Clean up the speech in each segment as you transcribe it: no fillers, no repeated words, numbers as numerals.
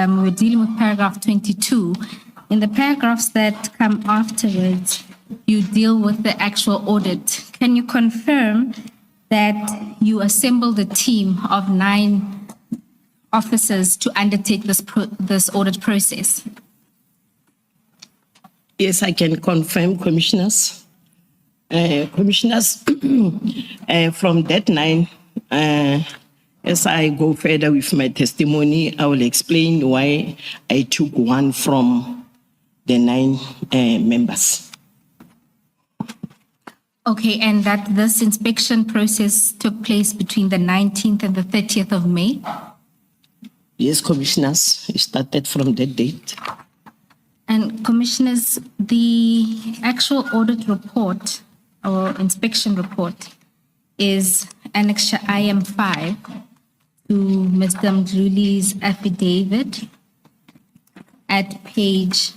We're dealing with paragraph 22. In the paragraphs that come afterwards, you deal with the actual audit. Can you confirm that you assembled a team of 9 officers to undertake this audit process? Yes, I can confirm, Commissioners. Commissioners, from that 9, as I go further with my testimony, I will explain why I took 1 from the 9 members. Okay, and that this inspection process took place between the 19th and the 30th of May? Yes, Commissioners, it started from that date. And Commissioners, the actual audit report or inspection report is Annexure IM5 to Mr. Mkhwanazi's affidavit at page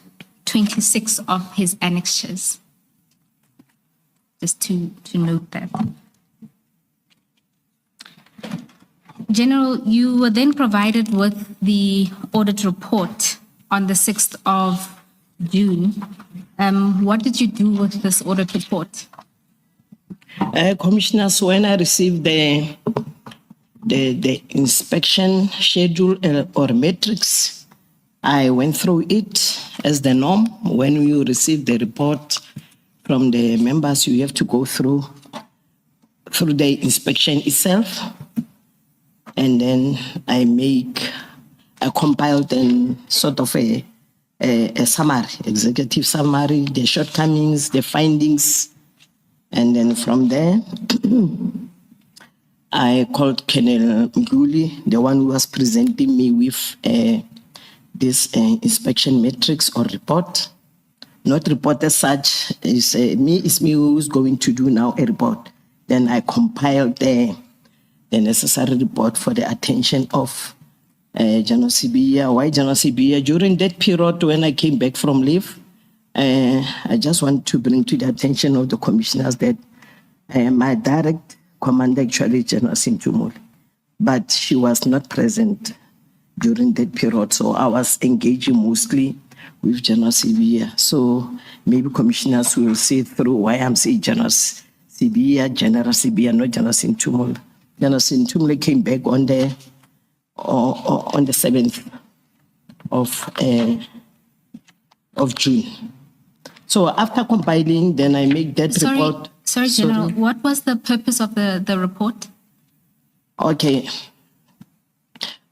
26 of his annexures. Just to note that. General, you were then provided with the audit report on the 6th of June. What did you do with this audit report? Commissioners, when I received the inspection schedule or matrix, I went through it as the norm. When you receive the report from the members, you have to go through the inspection itself. And then I compiled sort of a summary, executive summary, the shortcomings, the findings. And then from there, I called Colonel Mkhwanazi, the one who was presenting me with this inspection matrix or report. Not report as such, it's me who's going to do now a report. Then I compiled the necessary report for the attention of General Sibiya. Why General Sibiya? During that period when I came back from leave, I just want to bring to the attention of the commissioners that my direct commander actually General Sintumule, but she was not present during that period. So I was engaging mostly with General Sibiya. So maybe commissioners will see through why I'm saying General Sibiya, not General Sintumule. General Sintumule came back on the 7th of June. So after compiling, then I make that report. Sorry, General, what was the purpose of the report? Okay.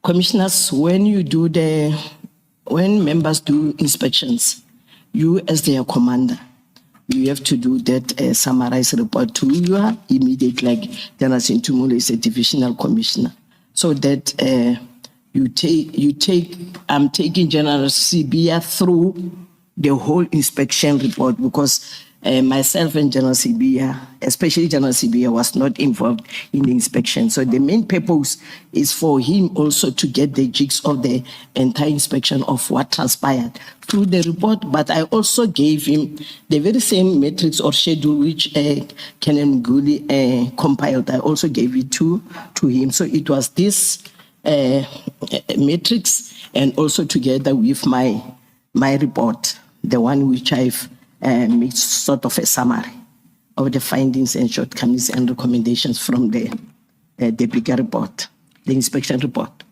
Commissioners, when members do inspections, you as their commander, you have to do that summarized report to your immediate, like General Sintumule is a divisional commissioner. So that I'm taking General Sibiya through the whole inspection report, because myself and General Sibiya, especially General Sibiya, was not involved in the inspection. So the main purpose is for him also to get the jigs of the entire inspection of what transpired through the report. But I also gave him the very same matrix or schedule which Colonel Mkhwanazi compiled. I also gave it to him. So it was this matrix and also together with my report, the one which I've made sort of a summary of the findings and shortcomings and recommendations from the bigger report, the inspection report.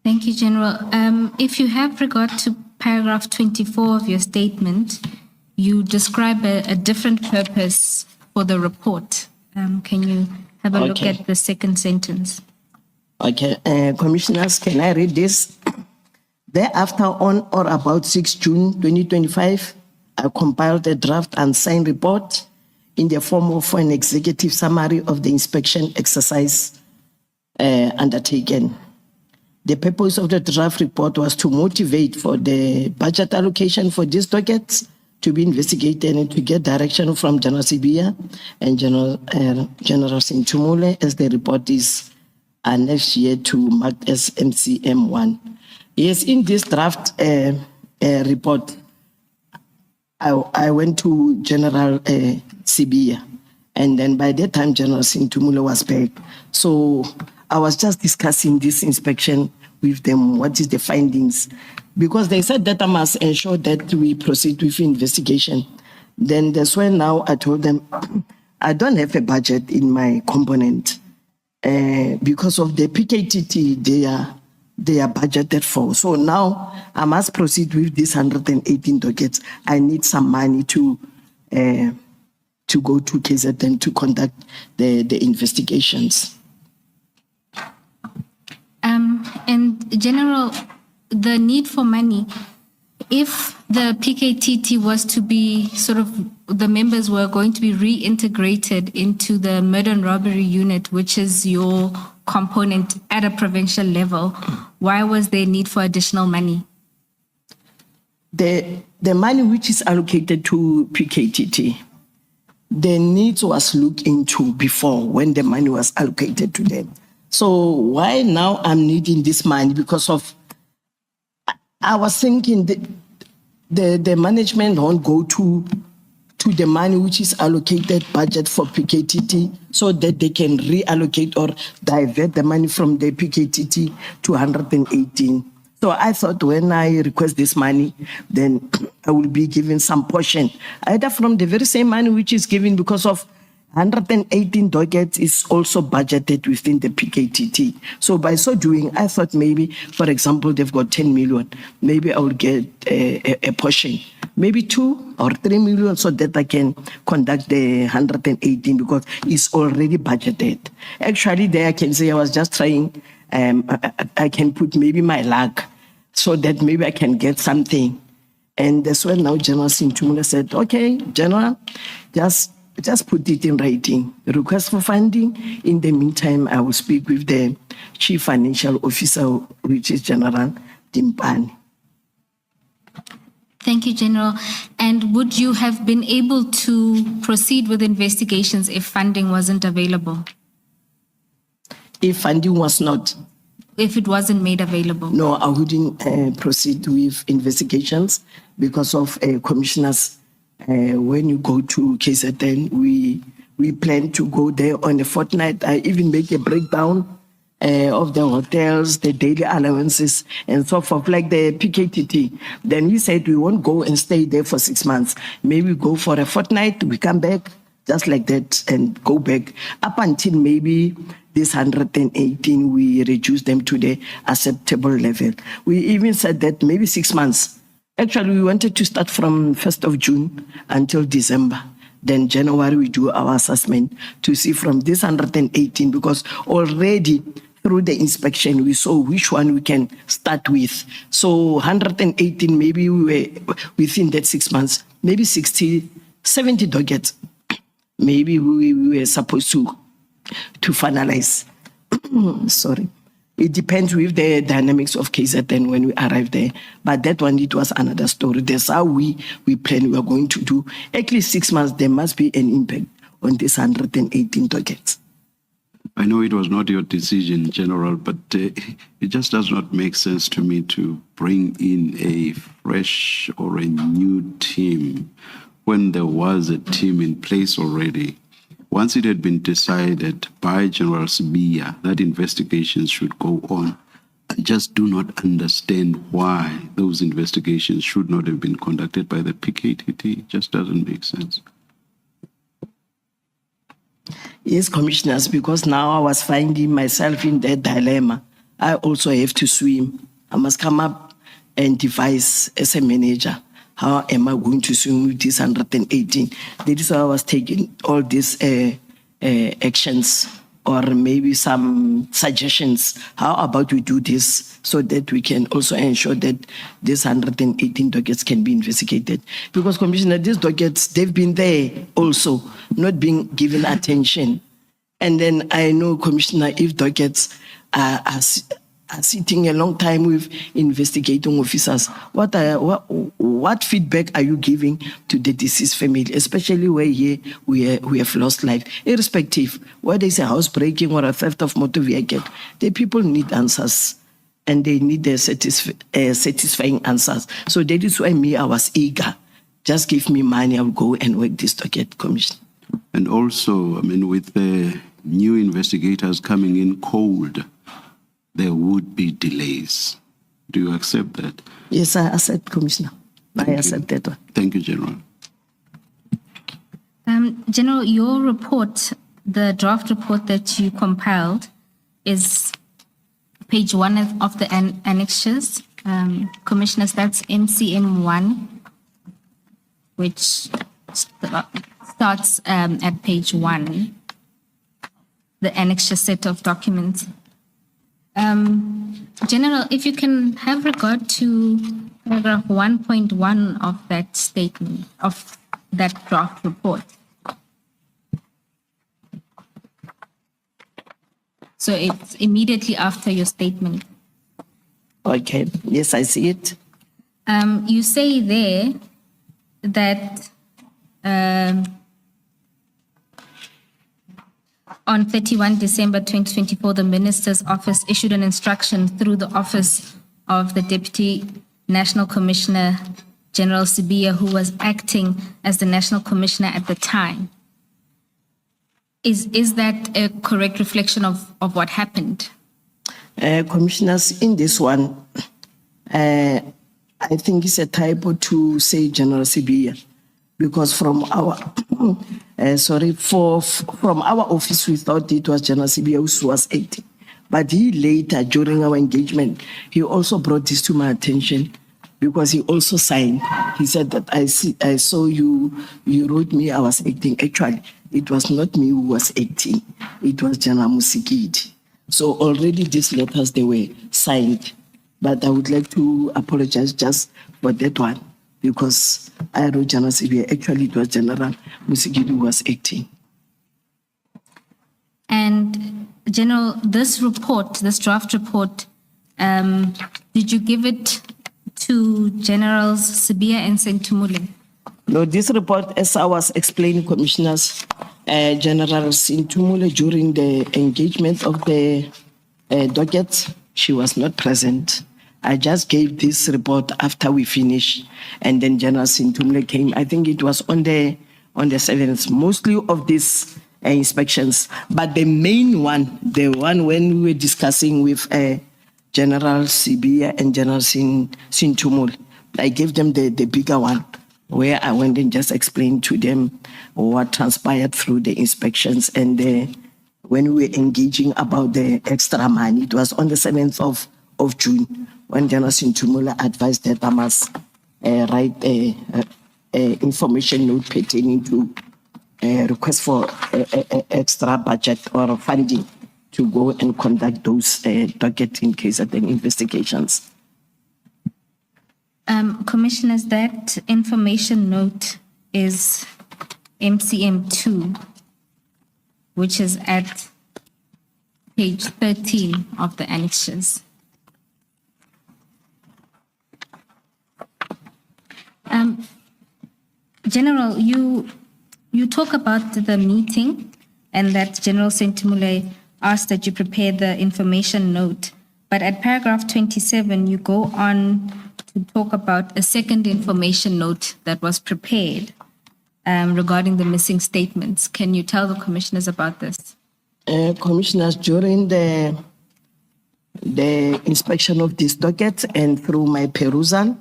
Thank you, General. If you have regard to paragraph 24 of your statement, you describe a different purpose for the report. Can you have a look at the second sentence? Okay, Commissioners, can I read this? Thereafter, on or about 6 June 2025, I compiled a draft and signed report in the form of an executive summary of the inspection exercise undertaken. The purpose of the draft report was to motivate for the budget allocation for these dockets to be investigated and to get direction from General Sibiya and General Sintumule, as the report is next year to mark as MCM1. Yes, in this draft report, I went to General Sibiya, and then by that time General Sintumule was back. So I was just discussing this inspection with them what is the findings. Because they said that I must ensure that we proceed with investigation. Then that's when now I told them, I don't have a budget in my component because of the PKTT they are budgeted for. So now I must proceed with these 118 dockets. I need some money to go to KZN to conduct the investigations. And General, the need for money, if the PKTT was to be the members were going to be reintegrated into the murder and robbery unit, which is your component at a provincial level, why was there need for additional money? The money which is allocated to PKTT, the needs was looked into before when the money was allocated to them. So why now I'm needing this money? Because of, I was thinking the management won't go to the money which is allocated budget for PKTT so that they can reallocate or divert the money from the PKTT to 118. So I thought when I request this money, then I will be given some portion, either from the very same money which is given, because of 118 dockets is also budgeted within the PKTT. So by so doing, I thought maybe, for example, they've got 10 million. Maybe I will get a portion, maybe 2 or 3 million, so that I can conduct the 118 because it's already budgeted. Actually, there I can say I was just trying, I can put maybe my luck so that maybe I can get something. And that's when now General Sintumula said, okay, General, just put it in writing. Request for funding. In the meantime, I will speak with the Chief Financial Officer, which is General Timpani. Thank you, General. And would you have been able to proceed with investigations if funding wasn't available? If funding was not? If it wasn't made available? No, I wouldn't proceed with investigations because of commissioners. When you go to KZN, we plan to go there on a fortnight. I even make a breakdown of the hotels, the daily allowances, and so forth, like the PKTT. Then we said we won't go and stay there for 6 months. Maybe we go for a fortnight, we come back, just like that, and go back. Up until maybe this 118, we reduce them to the acceptable level. We even said that maybe 6 months. Actually, we wanted to start from 1st of June until December. Then January, we do our assessment to see from this 118, because already through the inspection, we saw which one we can start with. So 118, maybe we were within that 6 months, maybe 60, 70 dockets. Maybe we were supposed to finalize. Sorry. It depends with the dynamics of KZN when we arrive there. But that one, it was another story. That's how we plan we are going to do. At least 6 months, there must be an impact on this 118 dockets. I know it was not your decision, General, but it just does not make sense to me to bring in a fresh or a new team when there was a team in place already. Once it had been decided by General Sibiya that investigations should go on, I just do not understand why those investigations should not have been conducted by the PKTT. It just doesn't make sense. Yes, commissioners, because now I was finding myself in that dilemma. I also have to swim. I must come up and devise as a manager. How am I going to swim with this 118? That is why I was taking all these actions or maybe some suggestions. How about we do this so that we can also ensure that these 118 dockets can be investigated? Because, Commissioner, these dockets, they've been there also, not being given attention. And then I know, Commissioner, if dockets are sitting a long time with investigating officers, what feedback are you giving to the deceased family, especially where here we have lost life, irrespective whether it's a housebreaking or a theft of motor vehicle? The people need answers, and they need their satisfying answers. So that is why I was eager. Just give me money, I'll go and work this docket, Commissioner. And also, with the new investigators coming in cold, there would be delays. Do you accept that? Yes, I accept, Commissioner. I accept that one. Thank you, General. General, your report, the draft report that you compiled, is page 1 of the annexures. Commissioners, that's MCM 1, which starts at page 1, the annexure set of documents. General, if you can have regard to paragraph 1.1 of that statement, of that draft report. So it's immediately after your statement. Okay, yes, I see it. You say there that on 31 December 2024, the Minister's Office issued an instruction through the Office of the Deputy National Commissioner, General Sibiya, who was acting as the National Commissioner at the time. Is that a correct reflection of what happened? Commissioners, in this one, I think it's a typo to say General Sibiya, because from our from our office we thought it was General Sibiya who was acting, but he later, during our engagement, he also brought this to my attention, because he also signed. He said that I saw you wrote me I was acting. Actually, it was not me who was acting, it was General Musikidi. So already these letters, they were signed, but I would like to apologize just for that one, because I wrote General Sibiya. Actually, it was General Musikidi who was acting. And General, this report, this draft report, did you give it to Generals Sibiya and Sentumule? No, this report, as I was explaining, Commissioners, General Sentumule, during the engagement of the docket, she was not present. I just gave this report after we finished, and then General Sentumule came. I think it was on the 7th, mostly of these inspections. But the main one, the one when we were discussing with General Sibiya and General Sentumule, I gave them the bigger one, where I went and just explained to them what transpired through the inspections. And when we were engaging about the extra money, it was on the 7th of June, when General Sentumule advised that I must write a information note pertaining to a request for extra budget or funding to go and conduct those docket in case of the investigations. Commissioners, that information note is MCM 2, which is at page 13 of the annexures. General, you talk about the meeting and that General Sentumule asked that you prepare the information note, but at paragraph 27, you go on to talk about a second information note that was prepared regarding the missing statements. Can you tell the commissioners about this? Commissioners, during the inspection of this docket and through my perusal,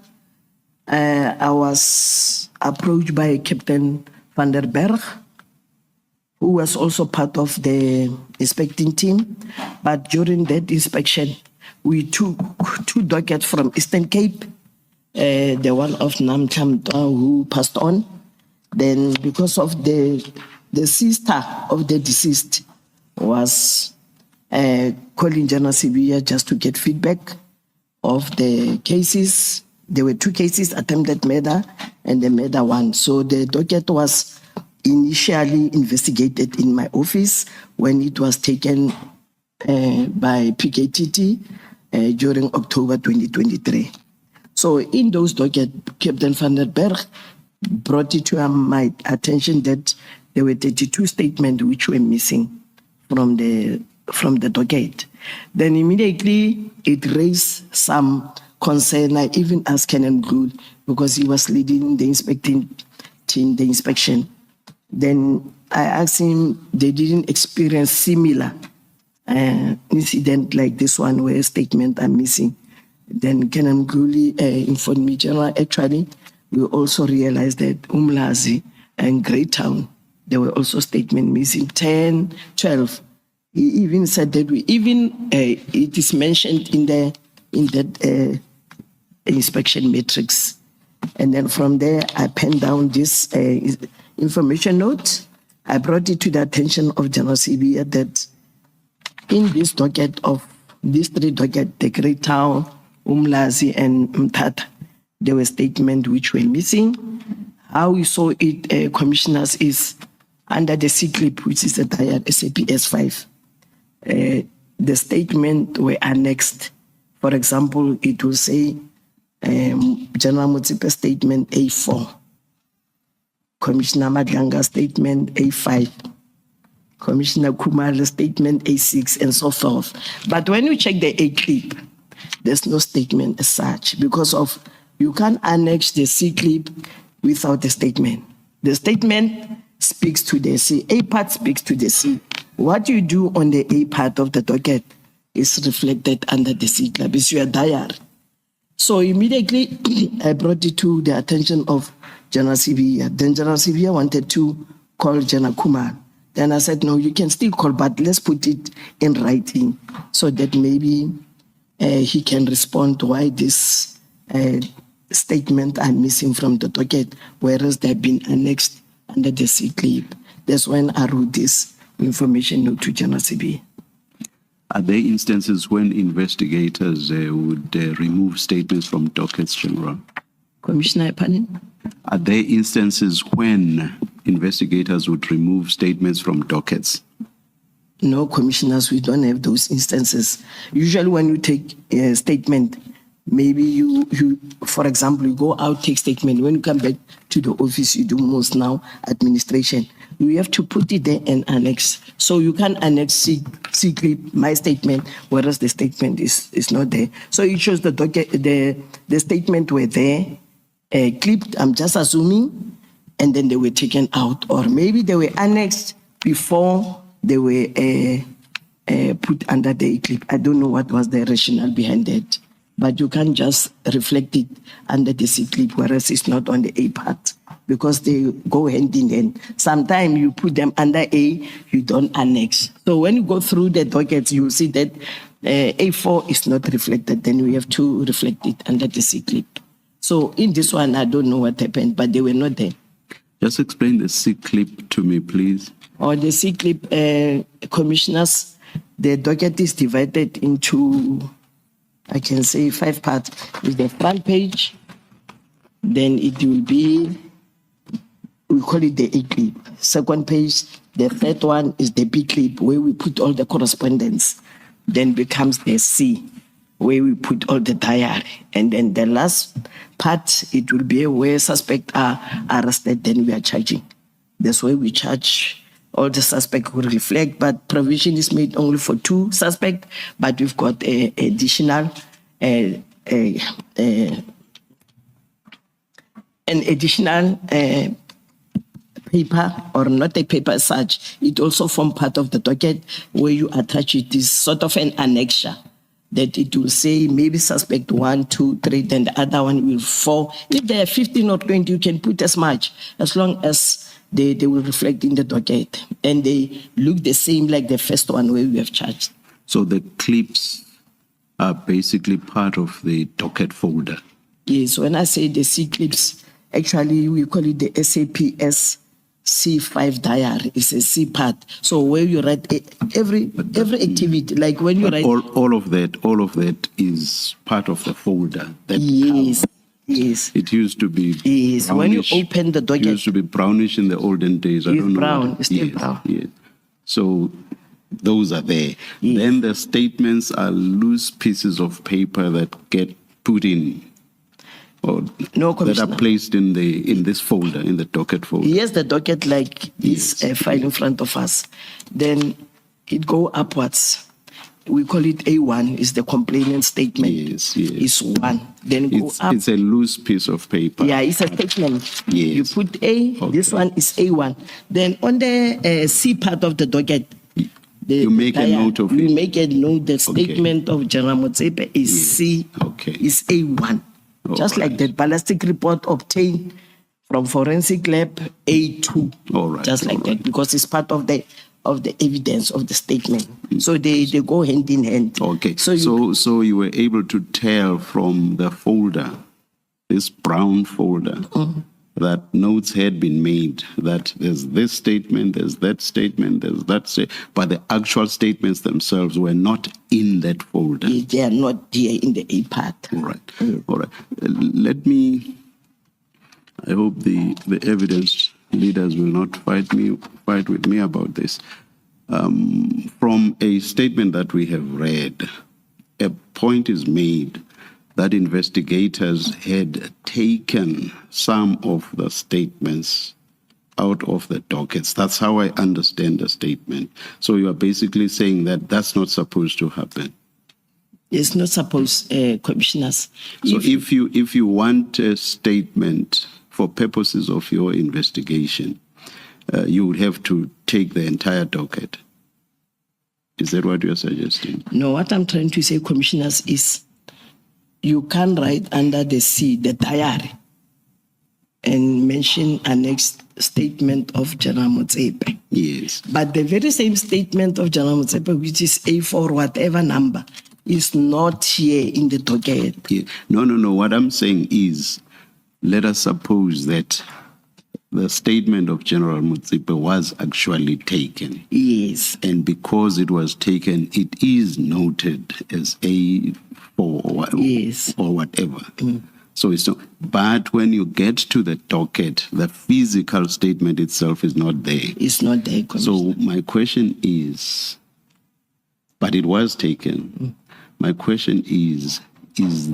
I was approached by Captain van der Berg, who was also part of the inspecting team. But during that inspection, we took 2 dockets from Eastern Cape, the one of Namtamta who passed on. Then because of the sister of the deceased was calling General Sibiya just to get feedback of the cases. There were 2 cases, attempted murder and the murder one. So the docket was initially investigated in my office when it was taken by PKKT during October 2023. So in those dockets, Captain van der Berg brought it to my attention that there were 32 statements which were missing from the docket. Then immediately it raised some concern. I even asked Canon Gould, because he was leading the inspecting team, the inspection. Then I asked him, they didn't experience similar incident like this one where statements are missing. Then Kenan Mkhwanazi informed me, General, actually, we also realized that Mkhwanazi and Greytown, there were also statements missing, 10, 12. He even said that it is mentioned in that inspection matrix. And then from there, I penned down this information note. I brought it to the attention of General CB that in this docket of these three dockets, the Greytown, Mkhwanazi, and Mthatha, there were statements which were missing. How we saw it, commissioners, is under the C-clip, which is the diary SAPS 5. The statement were annexed. For example, it will say General Motsepe statement A4, Commissioner Madlanga statement A5, Commissioner Kumalo statement A6, and so forth. But when you check the A-clip, there's no statement as such because of you can't annex the C-clip without the statement. The statement speaks to the C. A part speaks to the C. What you do on the A part of the docket is reflected under the C-clip. It's your diary. So immediately I brought it to the attention of General Sivia. Then General Sivia wanted to call General Kumar. Then I said, no, you can still call, but let's put it in writing so that maybe he can respond why this statement are missing from the docket, whereas they've been annexed under the C-clip. That's when I wrote this information note to General CB. Are there instances when investigators would remove statements from dockets, General? Commissioner, pardon? Are there instances when investigators would remove statements from dockets? No, commissioners, we don't have those instances. Usually when you take a statement, maybe you, for example, you go out, take statement. When you come back to the office, you do most now administration. You have to put it there and annex. So you can annex C-clip, my statement, whereas the statement is not there. So it shows the docket, the statement were there, clipped, I'm just assuming, and then they were taken out. Or maybe they were annexed before they were put under the clip. I don't know what was the rationale behind that. But you can't just reflect it under the C-clip, whereas it's not on the A part, because they go hand in hand. Sometimes you put them under A, you don't annex. So when you go through the dockets, you will see that A4 is not reflected. Then we have to reflect it under the C-clip. So in this one, I don't know what happened, but they were not there. Just explain the C-clip to me, please. Or the C-clip, commissioners, the docket is divided into, I can say, 5 parts. With the front page, then it will be, we call it the A clip. Second page, the third one is the B clip, where we put all the correspondence. Then becomes the C, where we put all the diary. And then the last part, it will be where suspects are arrested, then we are charging. That's why we charge. All the suspects will reflect, but provision is made only for 2 suspects, but we've got an additional paper, or not a paper as such. It also forms part of the docket where you attach it. Is sort of an annexure that it will say maybe suspect 1, 2, 3, then the other one will 4. If there are 15 or 20, you can put as much, as long as they will reflect in the docket and they look the same like the first one where we have charged. So the clips are basically part of the docket folder? Yes, when I say the C clips, actually we call it the SAPS C5 diary. It's a C part. So where you write every activity, like when you write... All of that is part of the folder. That yes. Yes. It used to be yes. brownish. When you open the docket, It used to be brownish in the olden days. I don't know. Brown. It's still yes, brown. Yes. So those are there. Yes. Then the statements are loose pieces of paper that get put in, or no, that are placed in this folder, in the docket folder. Yes, the docket like this file in front of us. Then it go upwards. We call it A1, is the complainant statement. Yes, yes. It's 1. Then go up. It's a loose piece of paper. Yeah, it's a statement. Yes. You put A, Okay. This one is A1. Then on the C part of the docket, You make a note of you it. make a note. The statement of General Motsepe is C. Okay. Is A1. Just like the ballistic report obtained from forensic lab A2. All right. Just like that, because it's part of the evidence of the statement. So they go hand in hand. Okay. So So you were able to tell from the folder, this brown folder, that notes had been made, that there's this statement, there's that statement, there's that but the actual statements themselves were not in that folder. they are not here in the A part. All right. All right. I hope the evidence leaders will not fight with me about this. From a statement that we have read, a point is made that investigators had taken some of the statements out of the dockets. That's how I understand the statement. So you are basically saying that that's not supposed to happen. It's not supposed, commissioners. So if you want a statement for purposes of your investigation, you would have to take the entire docket. Is that what you're suggesting? No, what I'm trying to say, commissioners, is you can write under the C, the diary, and mention a next statement of General Motsepe. Yes. But the very same statement of General Motsepe, which is A4, whatever number, is not here in the docket. Yeah. No. What I'm saying is, let us suppose that the statement of General Motsepe was actually taken. Yes. And because it was taken, it is noted as A4 Yes. or whatever. So it's not, but when you get to the docket, the physical statement itself is not there. It's not there, Commissioner. So my question is, but it was taken. My question is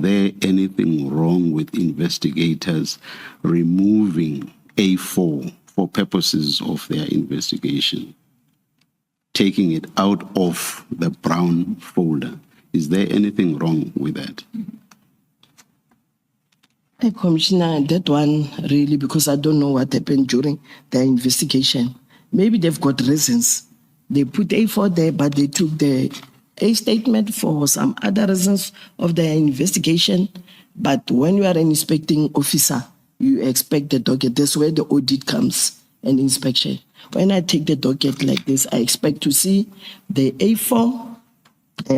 there anything wrong with investigators removing A4 for purposes of their investigation, taking it out of the brown folder? Is there anything wrong with that? Commissioner, that one really, because I don't know what happened during the investigation. Maybe they've got reasons. They put A4 there, but they took the A statement for some other reasons of their investigation. But when you are an inspecting officer, you expect the docket. That's where the audit comes and inspection. When I take the docket like this, I expect to see the A4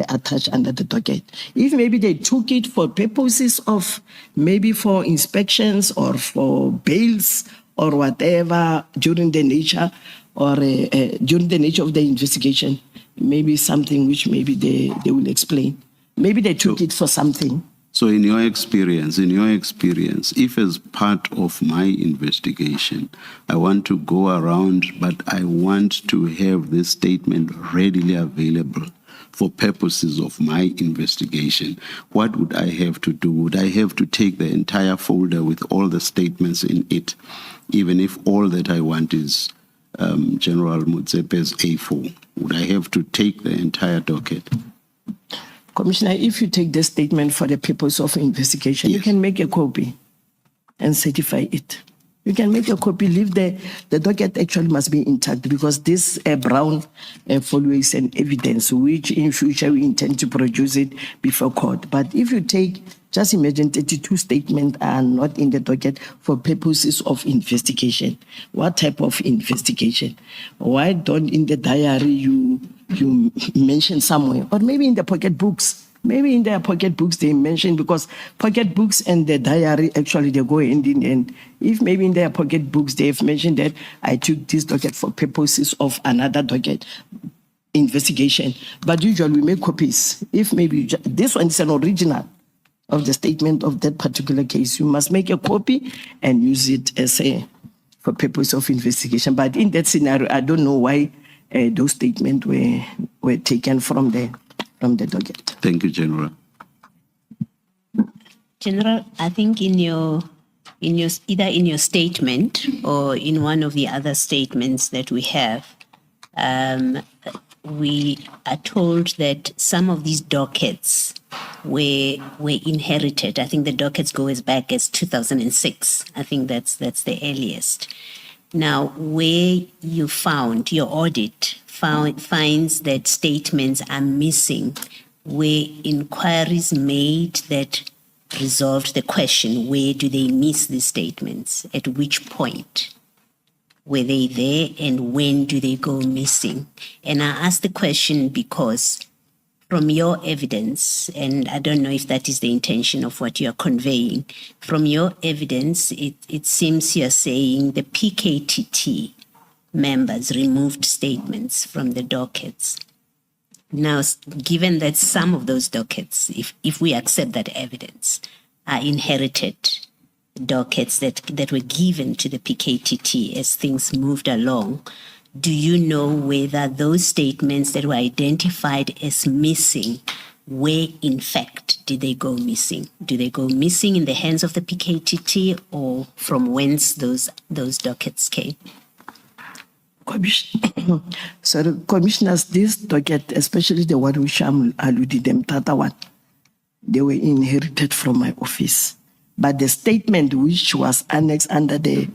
attached under the docket. If maybe they took it for purposes of maybe for inspections or for bails or whatever during the nature or during the nature of the investigation, maybe something which maybe they will explain. Maybe they took it for something. So in your experience, if as part of my investigation, I want to go around, but I want to have this statement readily available for purposes of my investigation, what would I have to do? Would I have to take the entire folder with all the statements in it, even if all that I want is General Motsepe's A4? Would I have to take the entire docket? Commissioner, if you take the statement for the purpose of investigation, Yes. you can make a copy and certify it. You can make a copy, leave the docket actually must be intact because this brown follows an evidence which in future we intend to produce it before court. But if you take, just imagine 32 statements are not in the docket for purposes of investigation. What type of investigation? Why don't in the diary you mention somewhere, or maybe in the pocket books? Maybe in their pocket books they mention, because pocket books and the diary actually they go hand in hand. If maybe in their pocket books they have mentioned that I took this docket for purposes of another docket investigation, but usually we make copies. If maybe this one is an original of the statement of that particular case, you must make a copy and use it as for purpose of investigation. But in that scenario, I don't know why those statements were taken from the docket. Thank you, General. General, I think in your either in your statement or in one of the other statements that we have, we are told that some of these dockets were inherited. I think the dockets go as back as 2006. I think that's the earliest. Now, where you found, your audit finds that statements are missing, where inquiries made that resolved the question, where do they miss these statements? At which point were they there and when do they go missing? And I ask the question because from your evidence, and I don't know if that is the intention of what you're conveying, from your evidence, it seems you're saying the PKTT members removed statements from the dockets. Now, given that some of those dockets, if we accept that evidence, are inherited dockets that were given to the PKTT as things moved along, do you know whether those statements that were identified as missing, where in fact did they go missing? Do they go missing in the hands of the PKTT or from whence those dockets came? Sorry, Commissioners, this docket, especially the one which I'm alluding them, Tata one, they were inherited from my office. But the statement which was annexed under the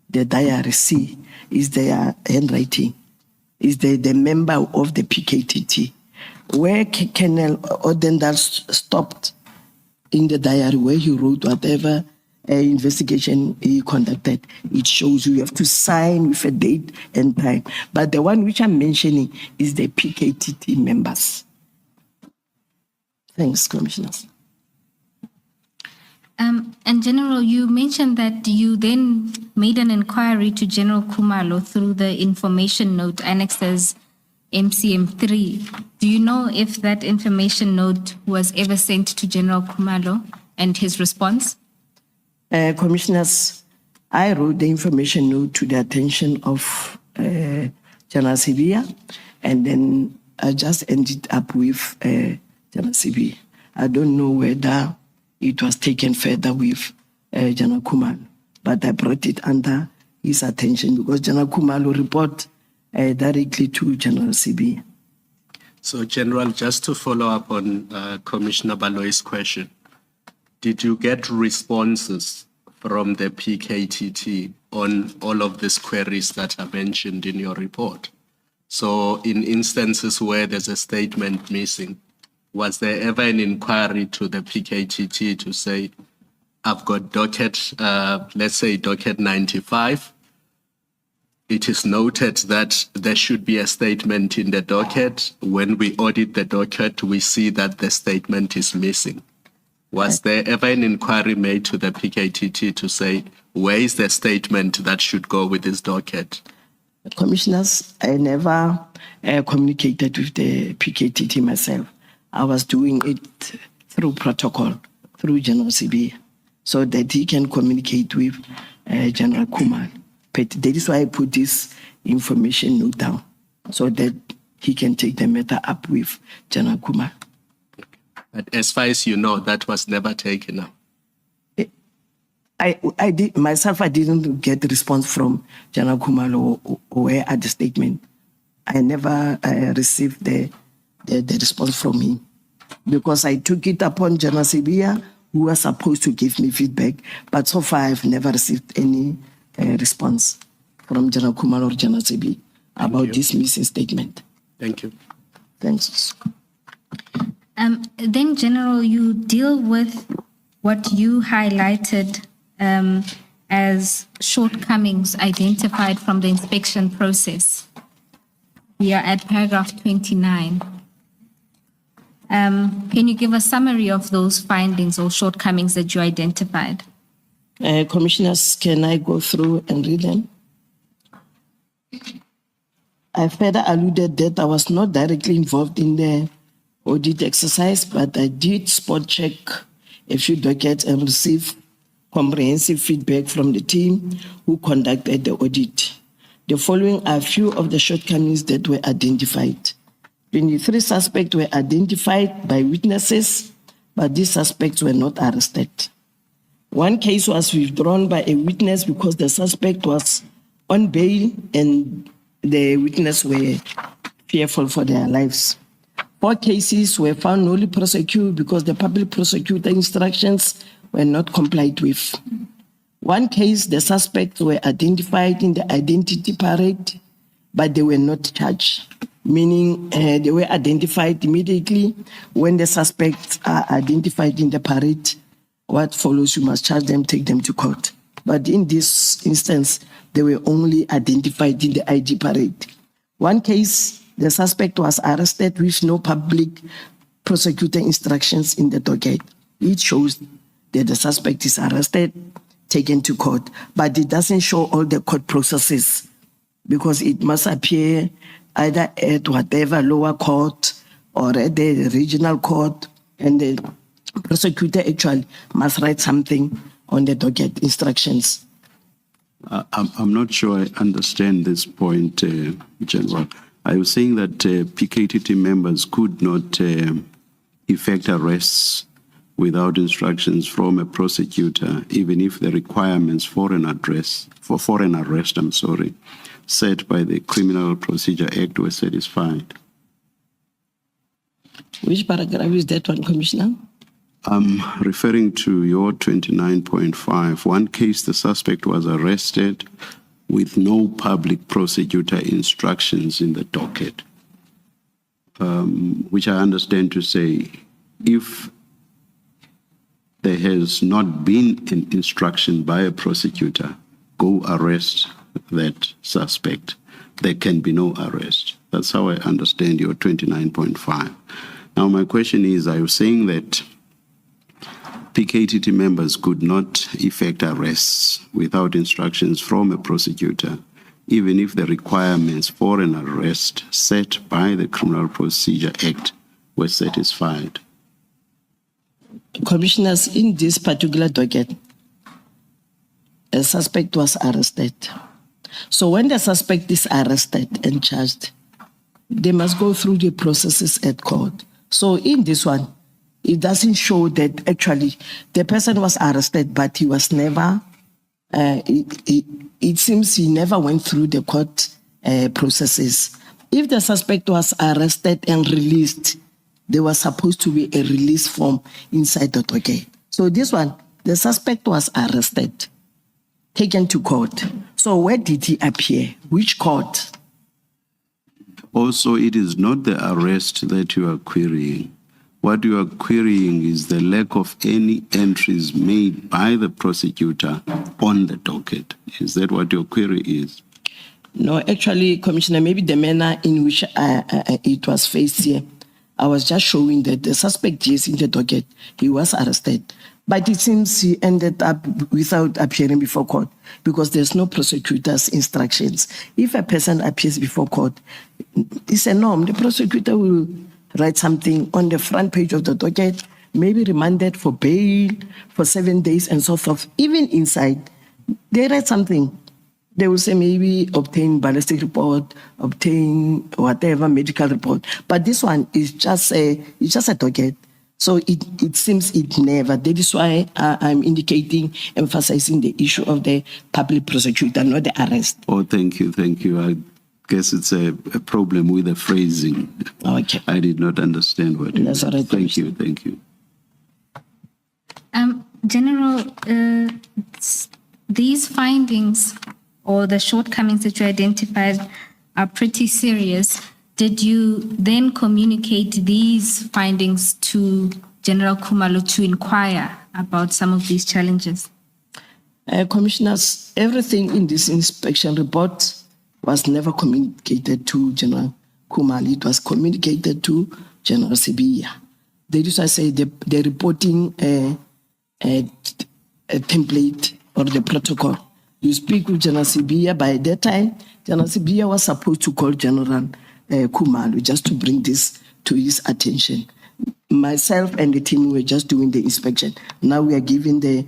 diary C is their handwriting, is the member of the PKTT. Where Colonel Odendal stopped in the diary, where he wrote whatever investigation he conducted, it shows you have to sign with a date and time. But the one which I'm mentioning is the PKTT members. Thanks, Commissioners. And General, you mentioned that you then made an inquiry to General Khumalo through the information note annexed as MCM3. Do you know if that information note was ever sent to General Khumalo and his response? Commissioners, I wrote the information note to the attention of General Sibia, and then I just ended up with General Sibia. I don't know whether it was taken further with General Khumalo, but I brought it under his attention because General Khumalo report directly to General Sibia. So, General, just to follow up on Commissioner Baloy's question, did you get responses from the PKTT on all of these queries that are mentioned in your report? So, in instances where there's a statement missing, was there ever an inquiry to the PKTT to say, I've got docket, let's say docket 95. It is noted that there should be a statement in the docket. When we audit the docket, we see that the statement is missing. Was there ever an inquiry made to the PKTT to say, where is the statement that should go with this docket? Commissioners, I never communicated with the PKTT myself. I was doing it through protocol, through General CB, so that he can communicate with General Khumalo. But that is why I put this information note down, so that he can take the matter up with General Khumalo. But as far as you know, that was never taken up. I did myself. I didn't get a response from General Khumalo or where at the statement. I never received the response from him, because I took it upon General Sibia, who was supposed to give me feedback. But so far, I've never received any response from General Khumalo or General Sibia about this missing statement. Thank you. Thanks. Then, General, you deal with what you highlighted as shortcomings identified from the inspection process. We are at paragraph 29. Can you give a summary of those findings or shortcomings that you identified? Commissioners, can I go through and read them? I further alluded that I was not directly involved in the audit exercise, but I did spot check a few dockets and received comprehensive feedback from the team who conducted the audit. The following are a few of the shortcomings that were identified. 23 suspects were identified by witnesses, but these suspects were not arrested. One case was withdrawn by a witness because the suspect was on bail and the witnesses were fearful for their lives. 4 cases were found newly prosecuted because the public prosecutor instructions were not complied with. One case, the suspects were identified in the identity parade, but they were not charged, meaning they were identified immediately. When the suspects are identified in the parade, what follows, you must charge them, take them to court. But in this instance, they were only identified in the ID parade. One case, the suspect was arrested with no public prosecutor instructions in the docket. It shows that the suspect is arrested, taken to court, but it doesn't show all the court processes because it must appear either at whatever lower court or at the regional court, and the prosecutor actually must write something on the docket instructions. I'm not sure I understand this point, General. Are you saying that PKTT members could not effect arrests without instructions from a prosecutor, even if the requirements for an arrest, set by the Criminal Procedure Act were satisfied? Which paragraph is that one, Commissioner? I'm referring to your 29.5. One case, the suspect was arrested with no public prosecutor instructions in the docket, which I understand to say, if there has not been an instruction by a prosecutor, go arrest that suspect, there can be no arrest. That's how I understand your 29.5. Now, my question is, are you saying that PKTT members could not effect arrests without instructions from a prosecutor, even if the requirements for an arrest set by the Criminal Procedure Act were satisfied? Commissioners, in this particular docket, a suspect was arrested. So when the suspect is arrested and charged, they must go through the processes at court. So in this one, it doesn't show that actually the person was arrested, but he was never, it seems he never went through the court processes. If the suspect was arrested and released, there was supposed to be a release form inside the docket. So this one, the suspect was arrested, taken to court. So where did he appear? Which court? Also, it is not the arrest that you are querying. What you are querying is the lack of any entries made by the prosecutor on the docket. Is that what your query is? No, actually, Commissioner, maybe the manner in which it was faced here, I was just showing that the suspect is in the docket, he was arrested. But it seems he ended up without appearing before court because there's no prosecutor's instructions. If a person appears before court, it's a norm. The prosecutor will write something on the front page of the docket, maybe remanded for bail for 7 days and so forth. Even inside, they write something. They will say maybe obtain ballistic report, obtain whatever medical report. But this one is just a docket. So it seems it never. That is why I'm indicating, emphasizing the issue of the public prosecutor, not the arrest. Oh, thank you, thank you. I guess it's a problem with the phrasing. Okay. I did not understand what you That's meant. all right, Thank you, thank you. General, these findings or the shortcomings that you identified are pretty serious. Did you then communicate these findings to General Khumalo to inquire about some of these challenges? Commissioners, everything in this inspection report was never communicated to General Khumalo. It was communicated to General Sibiya. That is why I say the reporting a template or the protocol. You speak with General Sibiya. By that time, General Sibiya was supposed to call General Khumalo just to bring this to his attention. Myself and the team were just doing the inspection. Now we are giving the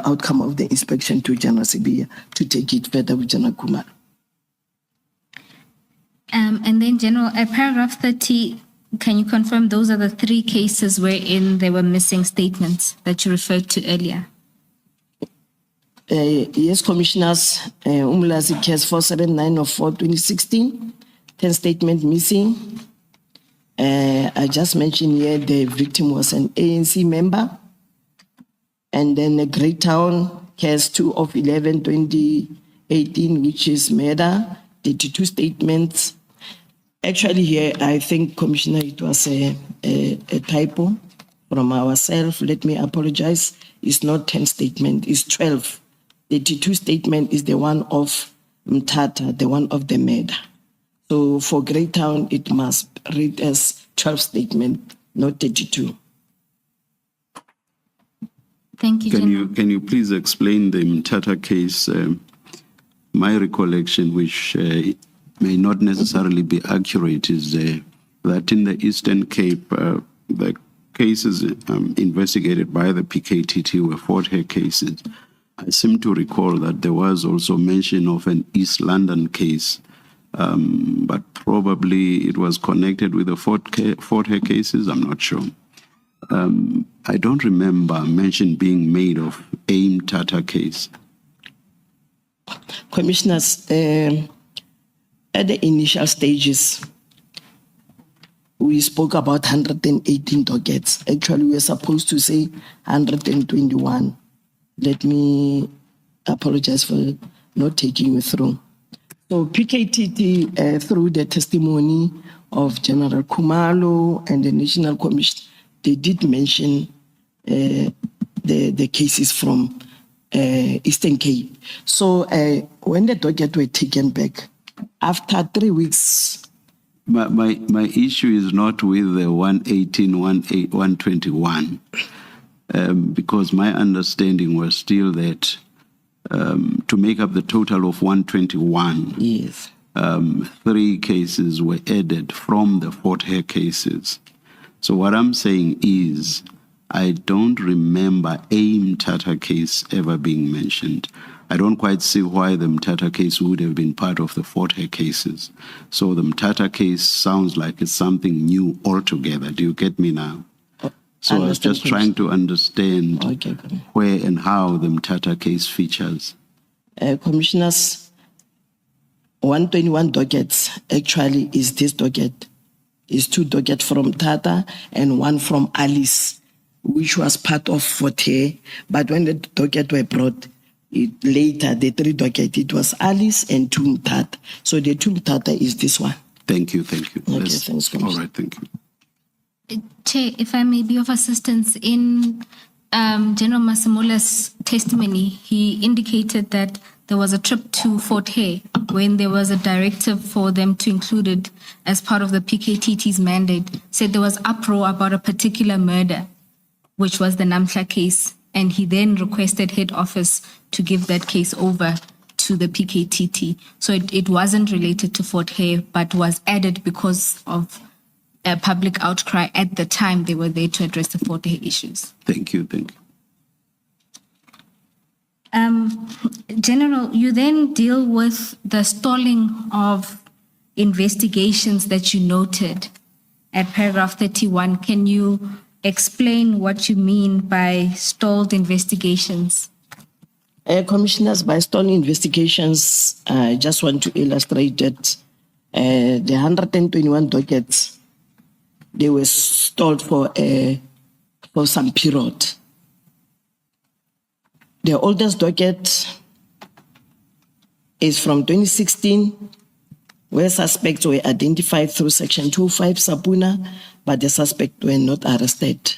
outcome of the inspection to General Sibiya to take it further with General Khumalo. And then, General, paragraph 30, can you confirm those are the 3 cases wherein there were missing statements that you referred to earlier? Yes, Commissioners, Mkhwanazi case 479 of 2016, 10 statement missing. I just mentioned here the victim was an ANC member. And then the Greytown has 2 of 11/2018, which is murder, 32 statements. Actually here, I think, Commissioner, it was a typo from ourselves. Let me apologize. It's not 10 statements, it's 12. 32 statement is the one of Mthatha, the one of the murder. So for Greytown, it must read as 12 statement, not 32. Thank you, General. Can you please explain the Mthatha case? My recollection, which may not necessarily be accurate, is that in the Eastern Cape, the cases investigated by the PKTT were Fort Hare cases. I seem to recall that there was also mention of an East London case, but probably it was connected with the Fort Hare cases. I'm not sure. I don't remember mention being made of a Mthatha case. Commissioners, at the initial stages, we spoke about 118 dockets. Actually, we were supposed to say 121. Let me apologize for not taking you through. So PKTT, through the testimony of General Khumalo and the National Commission, they did mention the cases from Eastern Cape. So when the docket were taken back, after 3 weeks. My issue is not with the 118, 121, because my understanding was still that to make up the total of 121, Yes. 3 cases were added from the Fort Hare cases. So what I'm saying is, I don't remember a Mthatha case ever being mentioned. I don't quite see why the Mthatha case would have been part of the Fort Hare cases. So the Mthatha case sounds like it's something new altogether. Do you get me now? So I was just trying to understand where and how the Mthatha case features. Commissioners, 121 dockets actually is this docket. Is 2 dockets from Mthatha and 1 from Alice, which was part of Fort Hare. But when the docket were brought, later, the 3 docket, it was Alice and 2 Mthatha. So the 2 Mthatha is this one. Thank you. Okay, thanks, Commissioner. All right, thank you. Chair, if I may be of assistance, in General Masamula's testimony, he indicated that there was a trip to Fort Hare when there was a directive for them to include it as part of the PKTT's mandate, said there was uproar about a particular murder, which was the Namhla case, and he then requested head office to give that case over to the PKTT. So it wasn't related to Fort Hare, but was added because of a public outcry at the time they were there to address the Fort Hare issues. Thank you. General, you then deal with the stalling of investigations that you noted at paragraph 31. Can you explain what you mean by stalled investigations? Commissioners, by stalling investigations, I just want to illustrate that the 121 dockets, they were stalled for some period. The oldest docket is from 2016, where suspects were identified through Section 205 Sapuna, but the suspects were not arrested.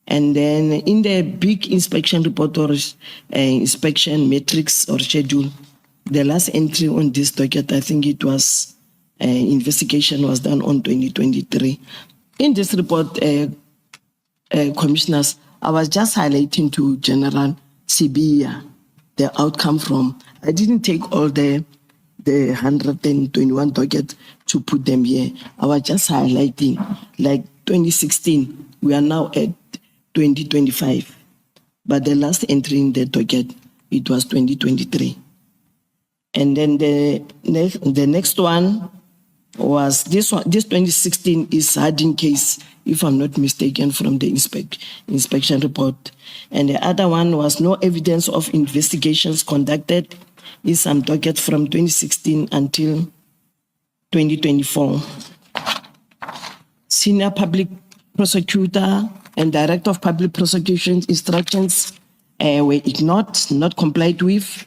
And then in the big inspection report or inspection matrix or schedule, the last entry on this docket, I think it was investigation was done on 2023. In this report, commissioners, I was just highlighting to General Sibia the outcome from. I didn't take all the 121 dockets to put them here. I was just highlighting, like 2016, we are now at 2025. But the last entry in the docket, it was 2023. And then the next one was this one. This 2016 is Harding case, if I'm not mistaken, from the inspection report. And the other one was no evidence of investigations conducted in some dockets from 2016 until 2024. Senior public prosecutor and director of public prosecution instructions were ignored, not complied with.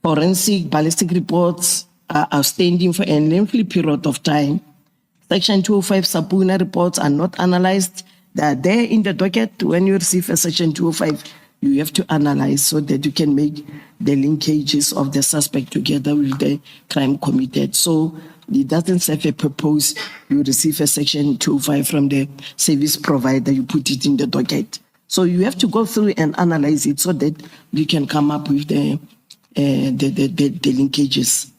Forensic ballistic reports are outstanding for a lengthy period of time. Section 205 subpoena reports are not analyzed. They are there in the docket. When you receive a Section 205, you have to analyze so that you can make the linkages of the suspect together with the crime committed. So it doesn't serve a purpose. You receive a Section 205 from the service provider, you put it in the docket. So you have to go through and analyze it so that you can come up with the linkages.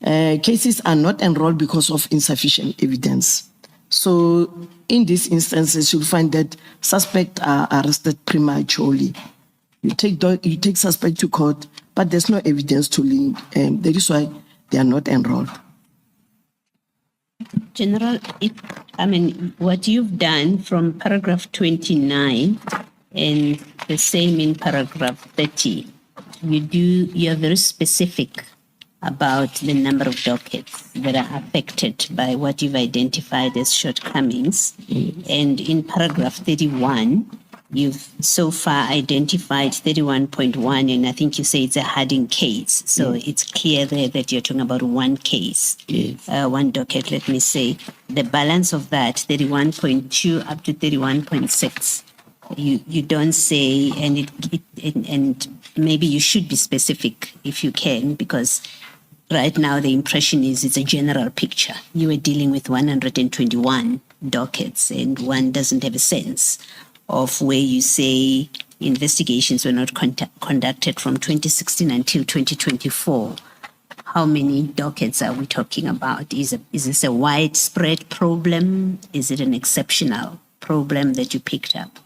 Cases are not enrolled because of insufficient evidence. So in these instances, you'll find that suspects are arrested prematurely. You take suspect to court, but there's no evidence to link. That is why they are not enrolled. General, what you've done from paragraph 29 and the same in paragraph 30, you are very specific about the number of dockets that are affected by what you've identified as shortcomings. And in paragraph 31, you've so far identified 31.1, and I think you say it's a Harding case. So it's clear there that you're talking about one case, one docket, let me say. The balance of that, 31.2 up to 31.6, you don't say, and maybe you should be specific if you can, because right now the impression is it's a general picture. You were dealing with 121 dockets, and one doesn't have a sense of where you say investigations were not conducted from 2016 until 2024. How many dockets are we talking about? Is this a widespread problem? Is it an exceptional problem that you picked up?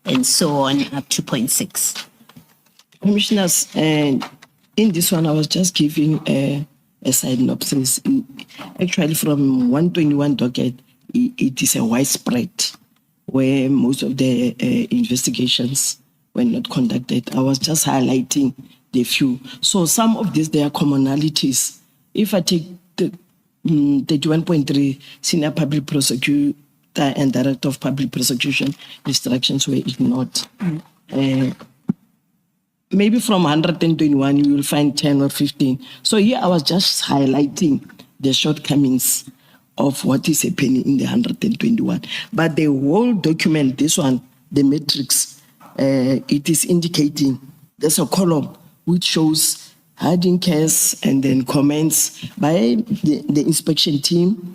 And so on up to 0.6. Commissioners, in this one, I was just giving a synopsis. Actually, from 121 docket, it is a widespread where most of the investigations were not conducted. I was just highlighting the few. So some of these, there are commonalities. If I take the 31.3 senior public prosecutor and director of public prosecution, instructions were ignored. Maybe from 121, you will find 10 or 15. So here I was just highlighting the shortcomings of what is happening in the 121. But the whole document, this one, the matrix, it is indicating there's a column which shows Harding case and then comments by the inspection team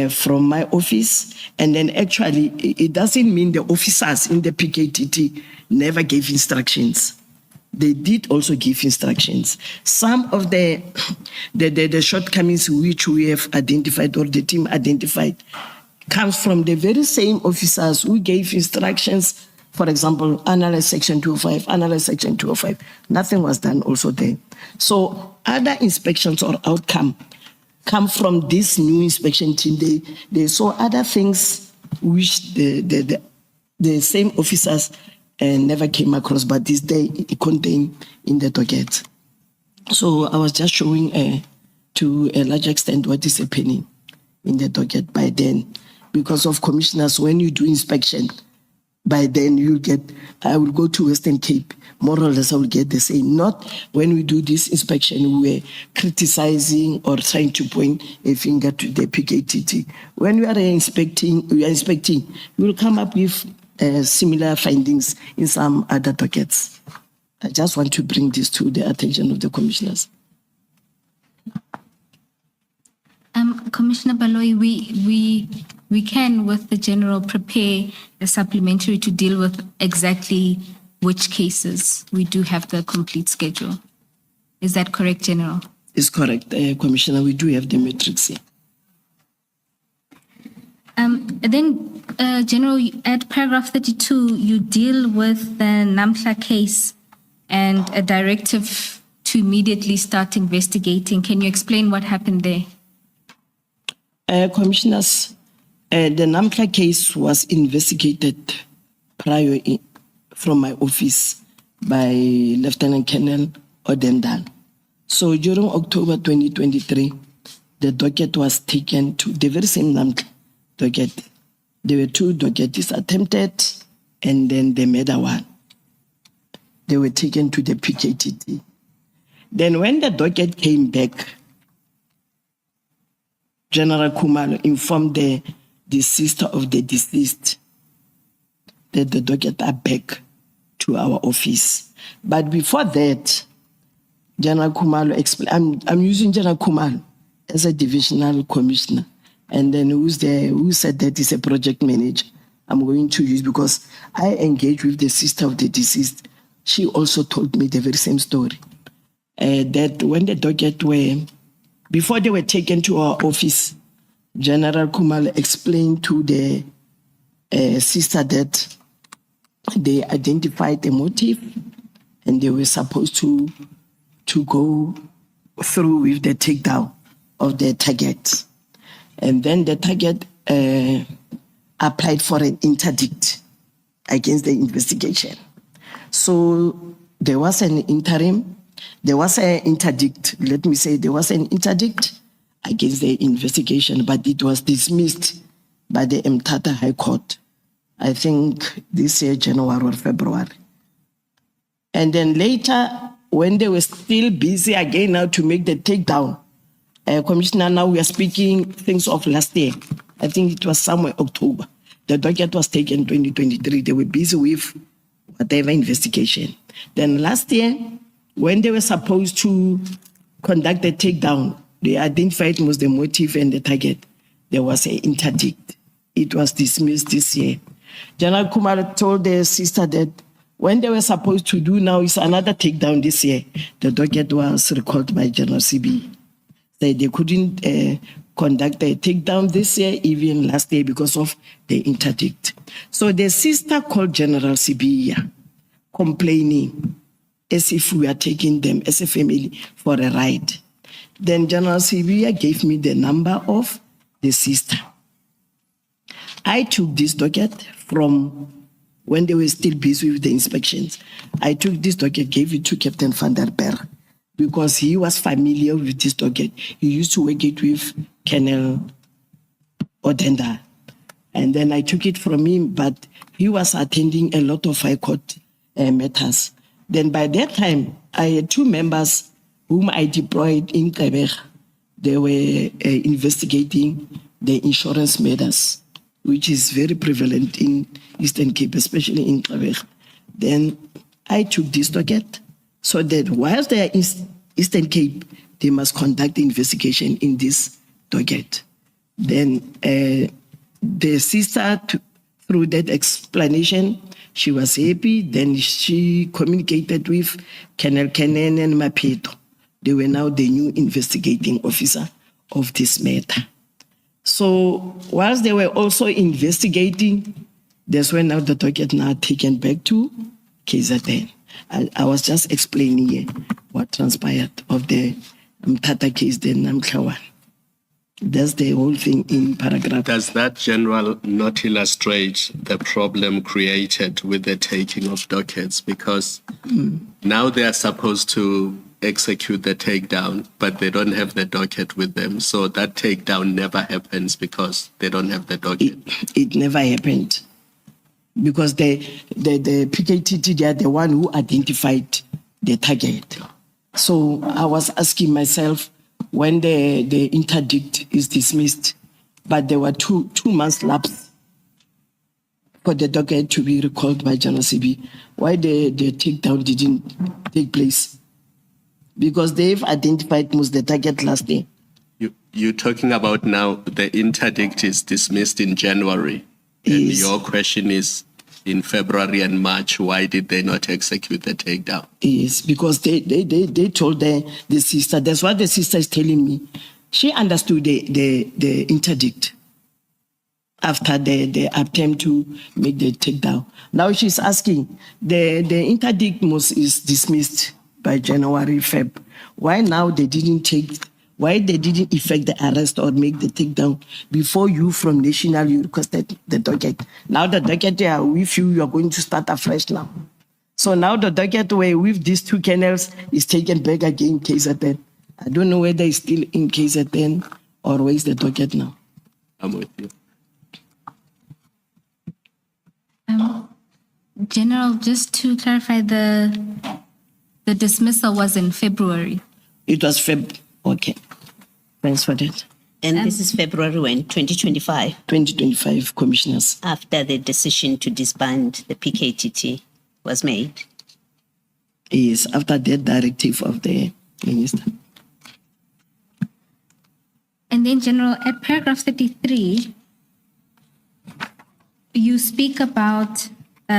from my office. And then actually, it doesn't mean the officers in the PKTT never gave instructions. They did also give instructions. Some of the shortcomings which we have identified or the team identified comes from the very same officers who gave instructions. For example, analyze Section 205, analyze Section 205. Nothing was done also there. So other inspections or outcome come from this new inspection team. They saw other things which the same officers never came across, but this day it contained in the docket. So I was just showing to a large extent what is happening in the docket by then. Because of commissioners, when you do inspection, by then you get, I will go to Western Cape, more or less I will get the same. Not when we do this inspection, we were criticizing or trying to point a finger to the PKTT. When we are inspecting, we will come up with similar findings in some other dockets. I just want to bring this to the attention of the commissioners. Commissioner Baloyi, we can, with the general, prepare a supplementary to deal with exactly which cases. We do have the complete schedule. Is that correct, General? It's correct, Commissioner. We do have the matrix here. Then, General, at paragraph 32, you deal with the Mkhwanazi case and a directive to immediately start investigating. Can you explain what happened there? Commissioners, the Mkhwanazi case was investigated prior from my office by Lieutenant Colonel Odendal. So during October 2023, the docket was taken to the very same Mkhwanazi docket. There were two dockets attempted and then the murder one. they were taken to the PKTT. Then when the docket came back, General Khumalo informed the sister of the deceased that the docket are back to our office. But before that, General Khumalo explained, I'm using General Khumalo as a divisional commissioner. And then who said that is a project manager. I'm going to use, because I engaged with the sister of the deceased. She also told me the very same story. That when the docket before they were taken to our office, General Khumalo explained to the sister that they identified the motive and they were supposed to go through with the takedown of the target. And then the target applied for an interdict against the investigation. So there was an interim, there was an interdict, let me say there was an interdict against the investigation, but it was dismissed by the Mthatha High Court, I think this year, January or February. And then later, when they were still busy again now to make the takedown, Commissioner, now we are speaking things of last year. I think it was somewhere October. The docket was taken 2023. They were busy with whatever investigation. Then last year, when they were supposed to conduct the takedown, they identified most the motive and the target. There was an interdict. It was dismissed this year. General Khumalo told their sister that when they were supposed to do now is another takedown this year, the docket was recalled by General CB. They couldn't conduct a takedown this year, even last year, because of the interdict. So the sister called General CB complaining as if we are taking them as a family for a ride. Then General CB gave me the number of the sister. I took this docket from when they were still busy with the inspections. I took this docket, gave it to Captain van der Berg, because he was familiar with this docket. He used to work it with Colonel Odenda. And then I took it from him, but he was attending a lot of High Court matters. Then by that time, I had two members whom I deployed in Quebec. They were investigating the insurance matters, which is very prevalent in Eastern Cape, especially in Quebec. Then I took this docket, so that whilst they are in Eastern Cape, they must conduct the investigation in this docket. Then the sister, through that explanation, she was happy. Then she communicated with Colonel Kenen and Mapeto. They were now the new investigating officer of this matter. So whilst they were also investigating, that's when now the docket now taken back to KZN. I was just explaining here what transpired of the Mthatha case, then Mkhwanazi. That's the whole thing in paragraph. Does that, General, not illustrate the problem created with the taking of dockets? Because now they are supposed to execute the takedown, but they don't have the docket with them. So that takedown never happens because they don't have the docket. It never happened. Because the PKTT, they are the one who identified the target. So I was asking myself, when the interdict is dismissed, but there were two months lapse for the docket to be recalled by General CB, why the takedown didn't take place? Because they've identified most the target last day. You're talking about now the interdict is dismissed in January. And Yes. your question is, in February and March, why did they not execute the takedown? Yes, because they told the sister, that's what the sister is telling me. She understood the interdict after the attempt to make the takedown. Now she's asking, the interdict is dismissed by January, Feb. Why now they didn't effect the arrest or make the takedown before you from National, you requested the docket. Now the docket with you are going to start afresh now. So now the docket with these two kennels is taken back again KZN. I don't know whether it's still in KZN or where is the docket now. I'm with you. General, just to clarify, the dismissal was in February. It was okay. Thanks for that. And this is February when, 2025, 2025 commissioners. after the decision to disband the PKTT was made. Is after that directive of the minister. And then, General, at paragraph 33, you speak about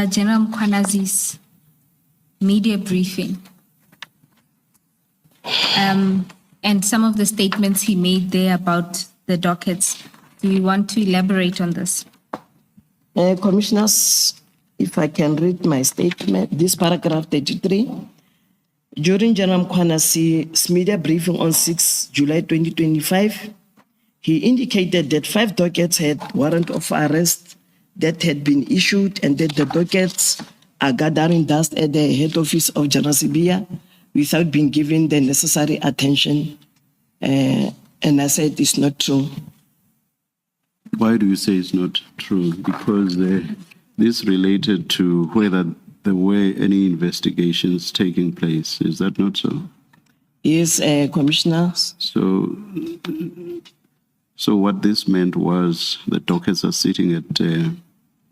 General Mkhwanazi's media briefing and some of the statements he made there about the dockets. Do you want to elaborate on this? Commissioners, if I can read my statement, this paragraph 33. During General Mkhwanazi's media briefing on 6 July 2025, he indicated that 5 dockets had warrant of arrest that had been issued and that the dockets are gathering dust at the head office of General Sibia without being given the necessary attention. And I said it's not true. Why do you say it's not true? Because this related to whether there were any investigations taking place. Is that not so? Yes, Commissioners. So what this meant was the dockets are sitting at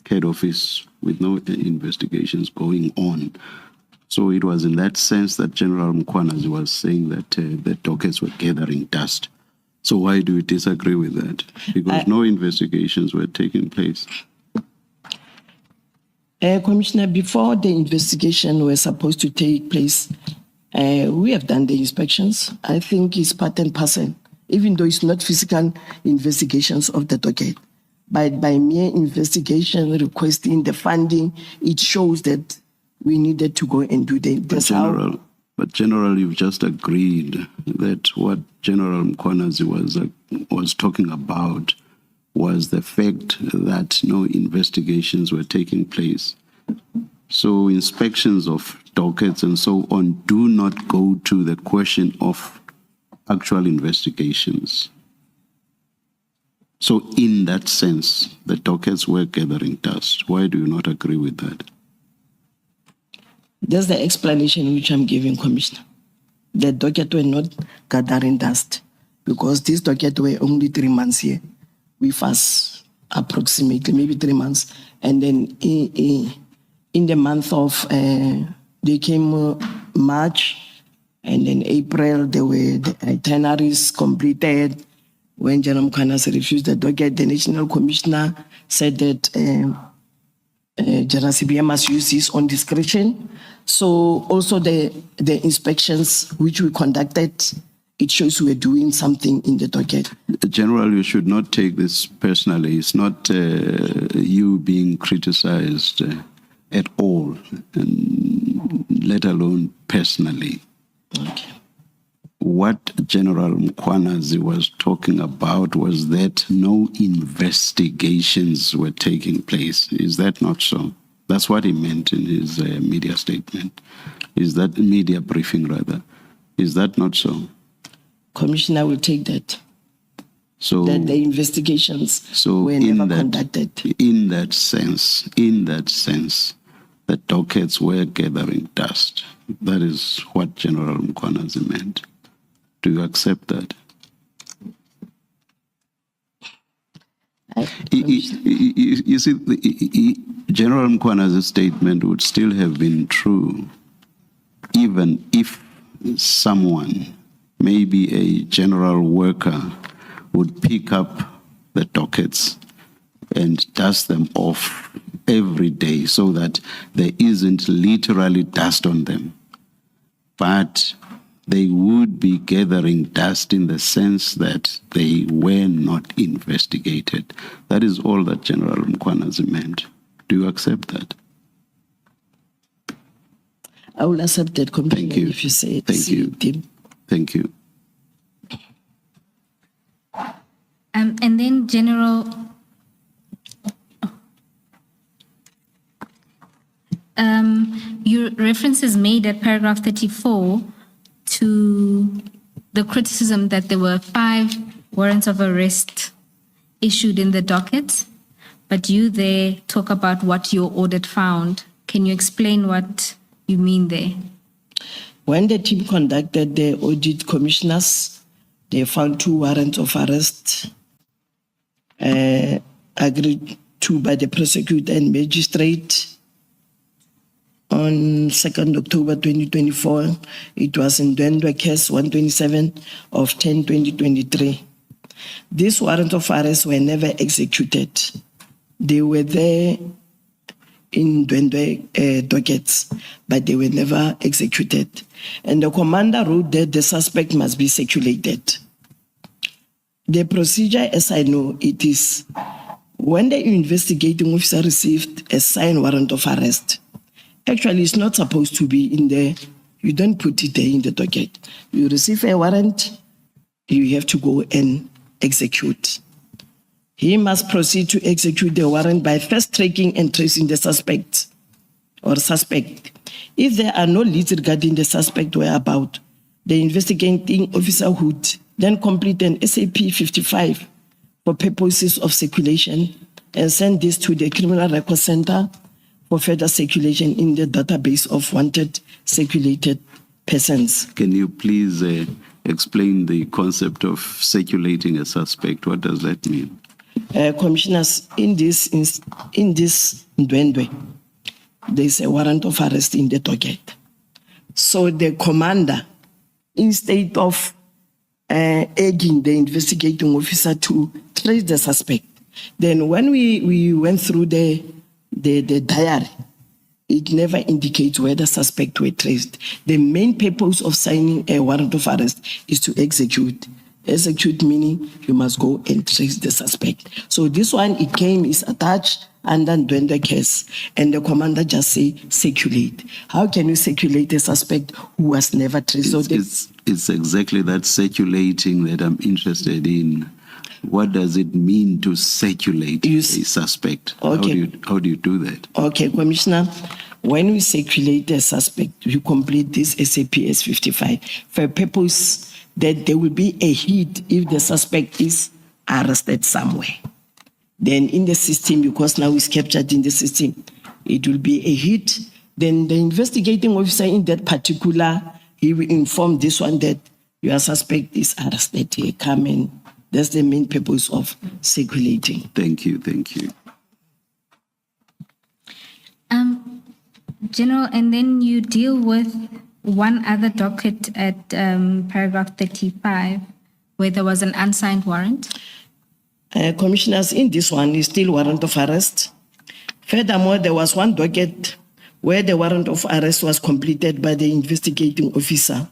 head office with no investigations going on. So it was in that sense that General Mkhwanazi was saying that the dockets were gathering dust. So why do you disagree with that? Because no investigations were taking place. Commissioner, before the investigation was supposed to take place, we have done the inspections. I think it's part and parcel, even though it's not physical investigations of the docket. But by mere investigation, requesting the funding, it shows that we needed to go and do the But General, you've just agreed that what General Mkhwanazi was talking about was the fact that no investigations were taking place. So inspections of dockets and so on do not go to the question of actual investigations. So in that sense, the dockets were gathering dust. Why do you not agree with that? That's the explanation which I'm giving, Commissioner. The docket were not gathering dust because this docket were only 3 months here with us, approximately, maybe 3 months. And then in the month of, they came March, and then April, there were the itineraries completed. When General Mkhwanazi refused the docket, the National Commissioner said that General CBM must use his own discretion. So also the inspections which we conducted, it shows we were doing something in the docket. General, you should not take this personally. It's not you being criticized at all, and let alone personally. Okay. What General Mkhwanazi was talking about was that no investigations were taking place. Is that not so? That's what he meant in his media statement. Is that media briefing, rather? Is that not so? Commissioner will take that. So that the investigations were never conducted. In that sense, the dockets were gathering dust. That is what General Mkhwanazi meant. Do you accept that? You see, General Mkhwanazi's statement would still have been true even if someone, maybe a general worker, would pick up the dockets and dust them off every day so that there isn't literally dust on them. But they would be gathering dust in the sense that they were not investigated. That is all that General Mkhwanazi meant. Do you accept that? I will accept that, Commissioner. Thank you. If you say it. Thank you. Thank you. And then, General, your reference is made at paragraph 34 to the criticism that there were 5 warrants of arrest issued in the docket, but you there talk about what your audit found. Can you explain what you mean there? When the team conducted the audit, commissioners, they found 2 warrants of arrest agreed to by the prosecutor and magistrate on 2nd October 2024. It was in Dwendwe case 127 of 10/2023. These warrants of arrest were never executed. They were there in Dwendwe dockets, but they were never executed. And the commander wrote that the suspect must be circulated. The procedure, as I know, it is when the investigating officer received a signed warrant of arrest, actually it's not supposed to be in there. You don't put it there in the docket. You receive a warrant, you have to go and execute. He must proceed to execute the warrant by first tracking and tracing the suspect or suspect. If there are no leads regarding the suspect whereabout, the investigating officer would then complete an SAP 55 for purposes of circulation and send this to the Criminal Record Center for further circulation in the database of wanted circulated persons. Can you please explain the concept of circulating a suspect? What does that mean? Commissioners, in this Ndwendwe, there is a warrant of arrest in the docket. So the commander, instead of egging the investigating officer to trace the suspect, then when we went through the diary, it never indicates where the suspect were traced. The main purpose of signing a warrant of arrest is to execute. Execute meaning you must go and trace the suspect. So this one, it came, is attached under Ndwendwe case, and the commander just say circulate. How can you circulate a suspect who was never traced? It's exactly that circulating that I'm interested in. What does it mean to circulate a suspect? Okay. How do you do that? Okay, Commissioner, when we circulate a suspect, we complete this SAPS 55 for a purpose that there will be a hit if the suspect is arrested somewhere. Then in the system, because now it's captured in the system, it will be a hit. Then the investigating officer in that particular, he will inform this one that your suspect is arrested. He come in. That's the main purpose of circulating. Thank you, thank you. General, and then you deal with one other docket at paragraph 35, where there was an unsigned warrant. Commissioners, in this one is still warrant of arrest. Furthermore, there was one docket where the warrant of arrest was completed by the investigating officer,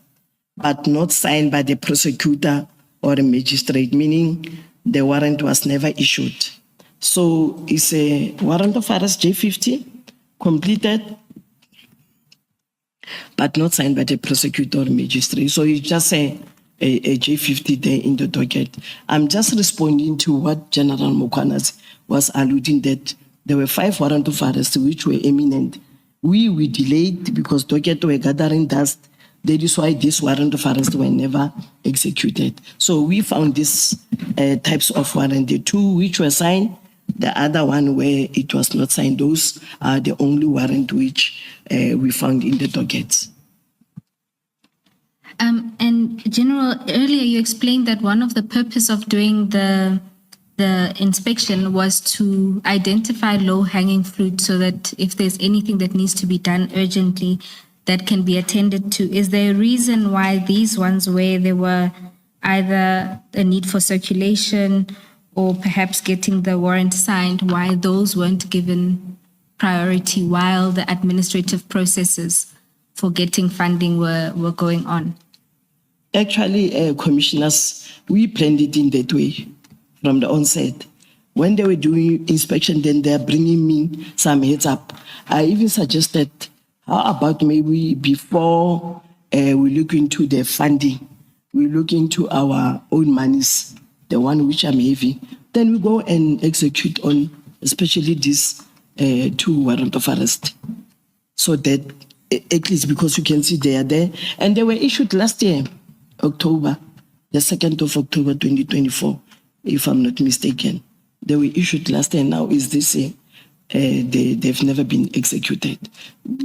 but not signed by the prosecutor or a magistrate, meaning the warrant was never issued. So it's a warrant of arrest J50 completed, but not signed by the prosecutor or magistrate. So it's just a J50 there in the docket. I'm just responding to what General Mkhwanazi was alluding, that there were 5 warrants of arrest which were imminent. We delayed because docket were gathering dust. That is why this warrant of arrest were never executed. So we found these types of warrant, the 2 which were signed, the other one where it was not signed. Those are the only warrant which we found in the dockets. And General, earlier you explained that one of the purpose of doing the inspection was to identify low-hanging fruit so that if there's anything that needs to be done urgently, that can be attended to. Is there a reason why these ones where there were either a need for circulation or perhaps getting the warrant signed, why those weren't given priority while the administrative processes for getting funding were going on? Actually, commissioners, we planned it in that way from the onset. When they were doing inspection, then they're bringing me some heads up. I even suggested, how about maybe before we look into the funding, we look into our own monies, the one which I'm having, then we go and execute on especially these 2 warrant of arrest. So that at least, because you can see they are there, and they were issued last year, October, the 2nd of October 2024, if I'm not mistaken. They were issued last year. Now is this they've never been executed.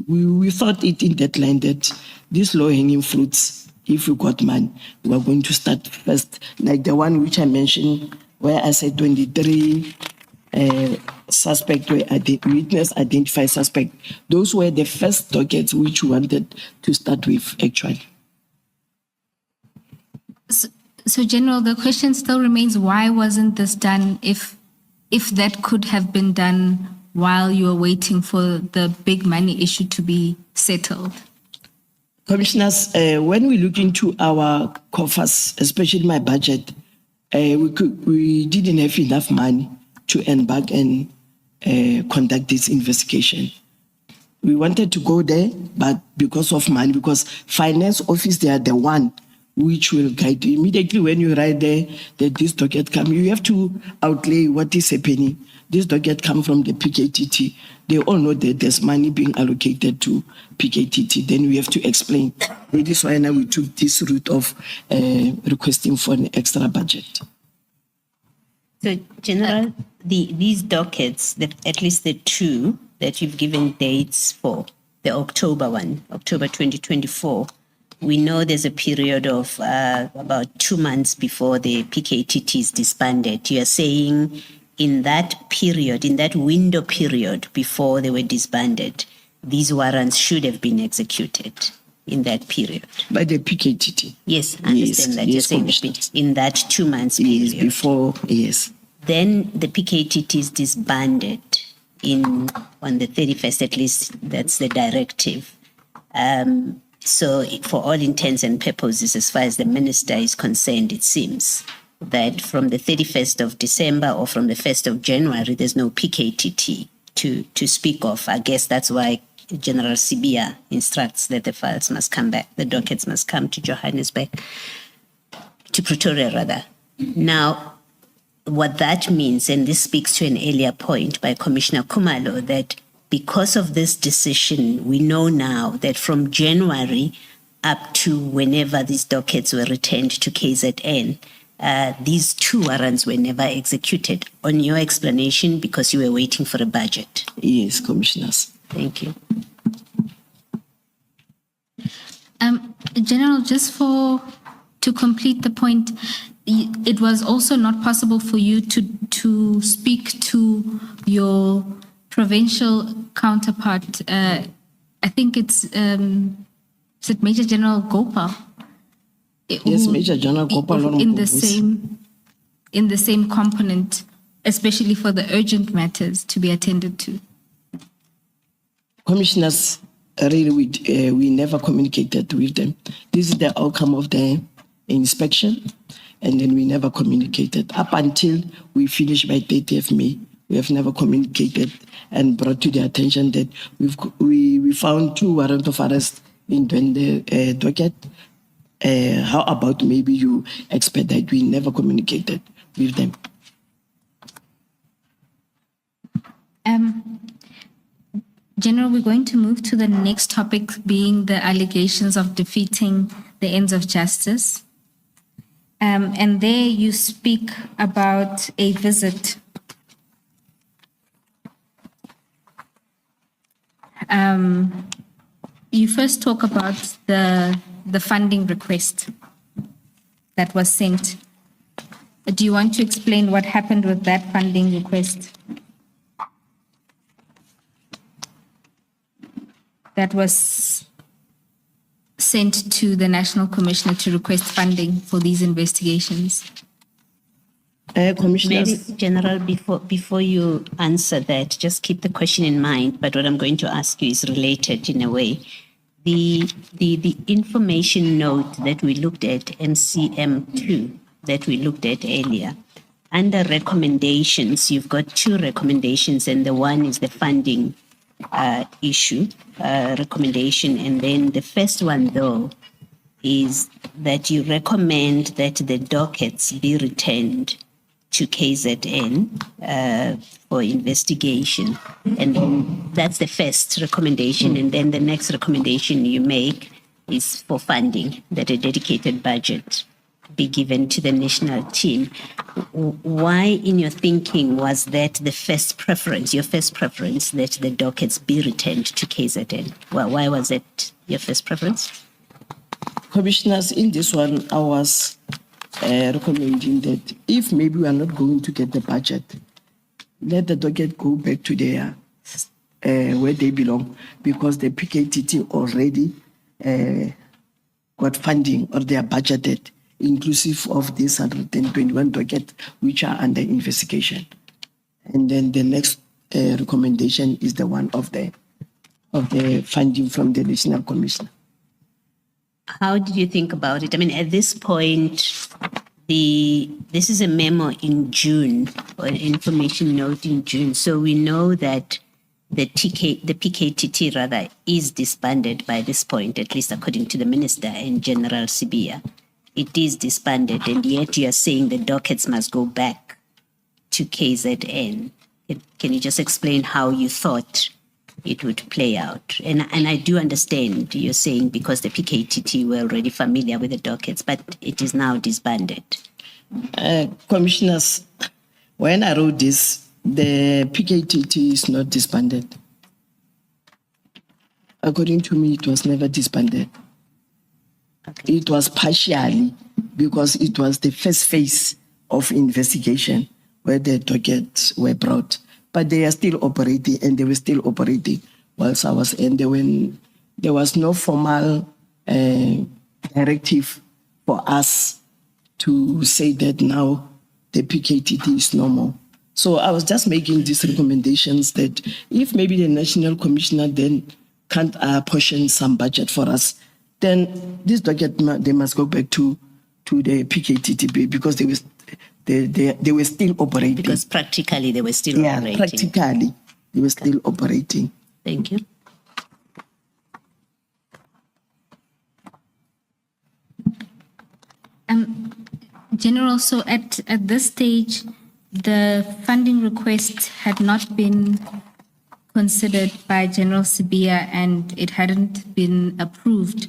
We thought it in that line that these low-hanging fruits, if we got money, we are going to start first, like the one which I mentioned, where I said 23 suspect were witness identified suspect. Those were the first dockets which we wanted to start with, actually. So, General, the question still remains: why wasn't this done? If that could have been done while you were waiting for the big money issue to be settled. Commissioners, when we look into our coffers, especially my budget, we didn't have enough money to embark and conduct this investigation. We wanted to go there, but because of money, because finance office, they are the one which will guide you. Immediately when you write there that this docket come, you have to outlay what is happening. This docket come from the PKTT. They all know that there's money being allocated to PKTT. Then we have to explain. That is why now we took this route of requesting for an extra budget. So, General, these dockets, at least the two that you've given dates for, the October one, October 2024, we know there's a period of about 2 months before the PKTT is disbanded. You are saying in that period, in that window period before they were disbanded, these warrants should have been executed in that period. By the PKTT. Yes, I understand that. You're saying in that 2 months period. Yes, before, yes. Then the PKTT is disbanded on the 31st, at least that's the directive. So for all intents and purposes, as far as the minister is concerned, it seems that from the 31st of December or from the 1st of January, there's no PKTT to speak of. I guess that's why General Sibia instructs that the files must come back, the dockets must come to Johannesburg, to Pretoria rather. Now, what that means, and this speaks to an earlier point by Commissioner Khumalo, that because of this decision, we know now that from January up to whenever these dockets were returned to KZN, these two warrants were never executed. On your explanation, because you were waiting for a budget. Yes, Commissioners. Thank you. General, just to complete the point, it was also not possible for you to speak to your provincial counterpart. I think is it Major General Gopal? Yes, Major General Gopal. In the same component, especially for the urgent matters to be attended to. Commissioners, really, we never communicated with them. This is the outcome of the inspection, and then we never communicated. Up until we finished by 30th May, we have never communicated and brought to the attention that we found 2 warrants of arrest in the docket. How about maybe you expedite? We never communicated with them. General, we're going to move to the next topic, being the allegations of defeating the ends of justice. And there you speak about a visit. You first talk about the funding request that was sent. Do you want to explain what happened with that funding request? That was sent to the National Commissioner to request funding for these investigations. Commissioners. Maybe, General, before you answer that, just keep the question in mind, but what I'm going to ask you is related in a way. The information note that we looked at, MCM2, that we looked at earlier, under recommendations, you've got 2 recommendations, and the one is the funding issue recommendation, and then the first one, though, is that you recommend that the dockets be returned to KZN for investigation. And then that's the first recommendation. And then the next recommendation you make is for funding, that a dedicated budget be given to the national team. Why, in your thinking, was that the first preference, your first preference, that the dockets be returned to KZN? Well, why was it your first preference? Commissioners, in this one, I was recommending that if maybe we are not going to get the budget, let the docket go back to their where they belong, because the PKTT already got funding, or they are budgeted, inclusive of this 121 docket which are under investigation. And then the next recommendation is the one of the funding from the National Commissioner. How did you think about it? I mean, at this point, this is a memo in June, or an information note in June. So we know that the PKTT rather is disbanded by this point, at least according to the Minister and General Sibia. It is disbanded, and yet you are saying the dockets must go back to KZN. Can you just explain how you thought it would play out? And I do understand you're saying because the PKTT were already familiar with the dockets, but it is now disbanded. Commissioners, when I wrote this, the PKTT is not disbanded. According to me, it was never disbanded. Okay. It was partially, because it was the first phase of investigation where the dockets were brought. But they are still operating, and they were still operating whilst I was in there, when there was no formal directive for us to say that now the PKTT is no more. So I was just making these recommendations that if maybe the National Commissioner then can't apportion some budget for us, then this docket, they must go back to the PKTT, because they were still operating. Because practically they were still operating. Practically they were still operating. Thank you. General, so at this stage, the funding request had not been considered by General Sibia, and it hadn't been approved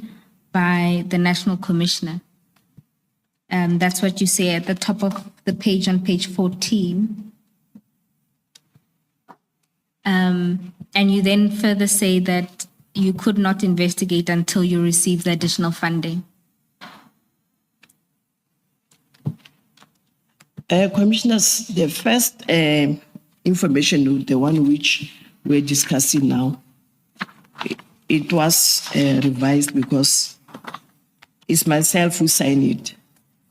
by the National Commissioner. That's what you say at the top of the page on page 14. And you then further say that you could not investigate until you receive the additional funding. Commissioners, the first information note, the one which we're discussing now, it was revised because it's myself who signed it.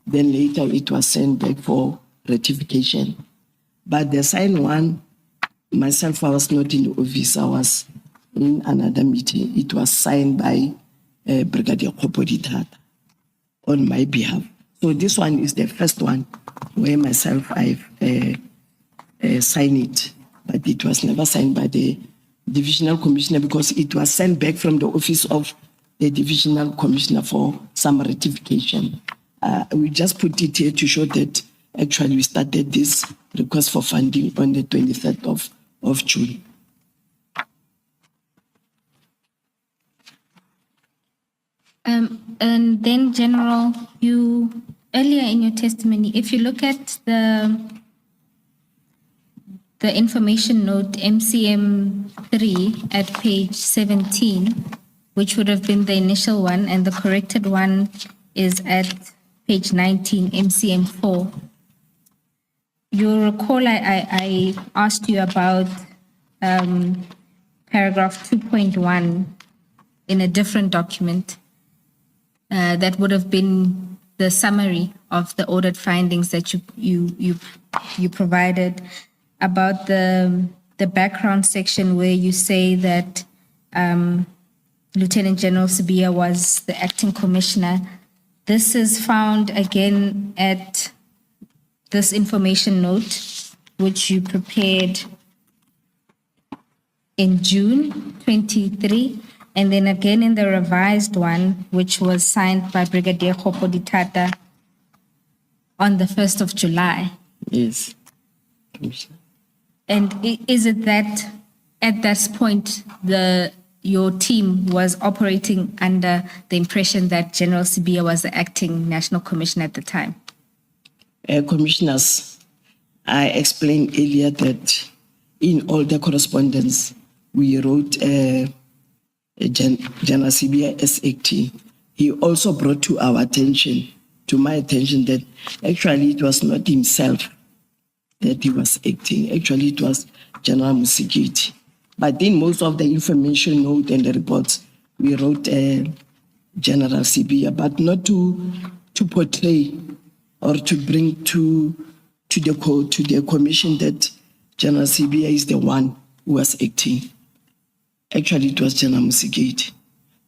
Then later it was sent back for ratification. But the signed one, myself, I was not in the office. I was in another meeting. It was signed by Brigadier Mkhwanazi on my behalf. So this one is the first one where myself, I've signed it. But it was never signed by the Divisional Commissioner, because it was sent back from the office of the Divisional Commissioner for some ratification. We just put it here to show that actually we started this request for funding on the 23rd of June. And then, General, you earlier in your testimony, if you look at the information note MCM 3 at page 17, which would have been the initial one, and the corrected one is at page 19, MCM 4. You recall I asked you about paragraph 2.1 in a different document. That would have been the summary of the audit findings that you provided, about the background section where you say that Lieutenant General Sibia was the acting commissioner. This is found again at this information note, which you prepared in June 23, and then again in the revised one, which was signed by Brigadier Mkhwanazi on the 1st of July. Yes, Commissioner. And is it that at this point, the your team was operating under the impression that General Sibia was the acting national commissioner at the time? Commissioners, I explained earlier that in all the correspondence, we wrote General Sibia as acting. He also brought to my attention, that actually it was not himself that he was acting. Actually, it was General Mkhwanazi. But in most of the information note and the reports, we wrote General Sibia, but not to portray or to bring to the commission that General Sibia is the one who was acting. Actually, it was General Mkhwanazi.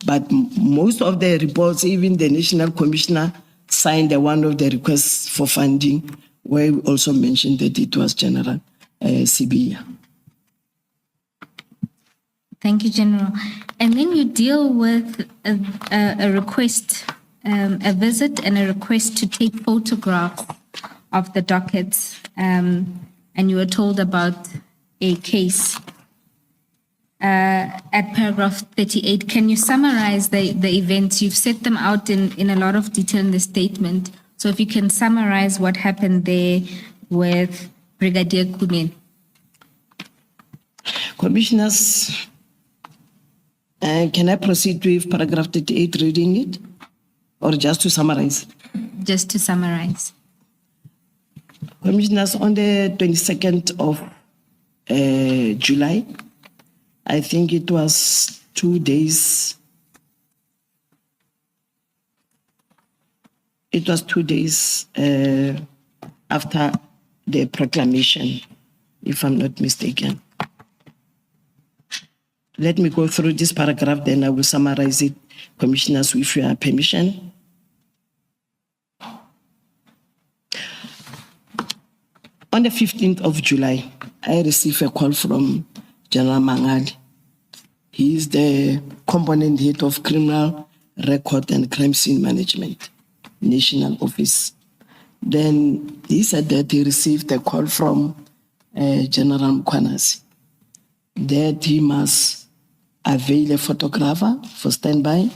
But most of the reports, even the National Commissioner signed one of the requests for funding, where we also mentioned that it was General Sibia. Thank you, General. And then you deal with a request, a visit and a request to take photographs of the dockets, and you were told about a case at paragraph 38. Can you summarize the events? You've set them out in a lot of detail in the statement. So if you can summarize what happened there with Brigadier Kunene. Commissioners, can I proceed with paragraph 38, reading it? Or just to summarize? Just to summarize. Commissioners, on the 22nd of July, I think it was 2 days. It was 2 days after the proclamation, if I'm not mistaken. Let me go through this paragraph, then I will summarize it, Commissioners, with your permission. On the 15th of July, I received a call from General Mangali. He is the component head of Criminal Record and Crime Scene Management, National Office. Then he said that he received a call from General Mkhwanazi that he must avail a photographer for standby,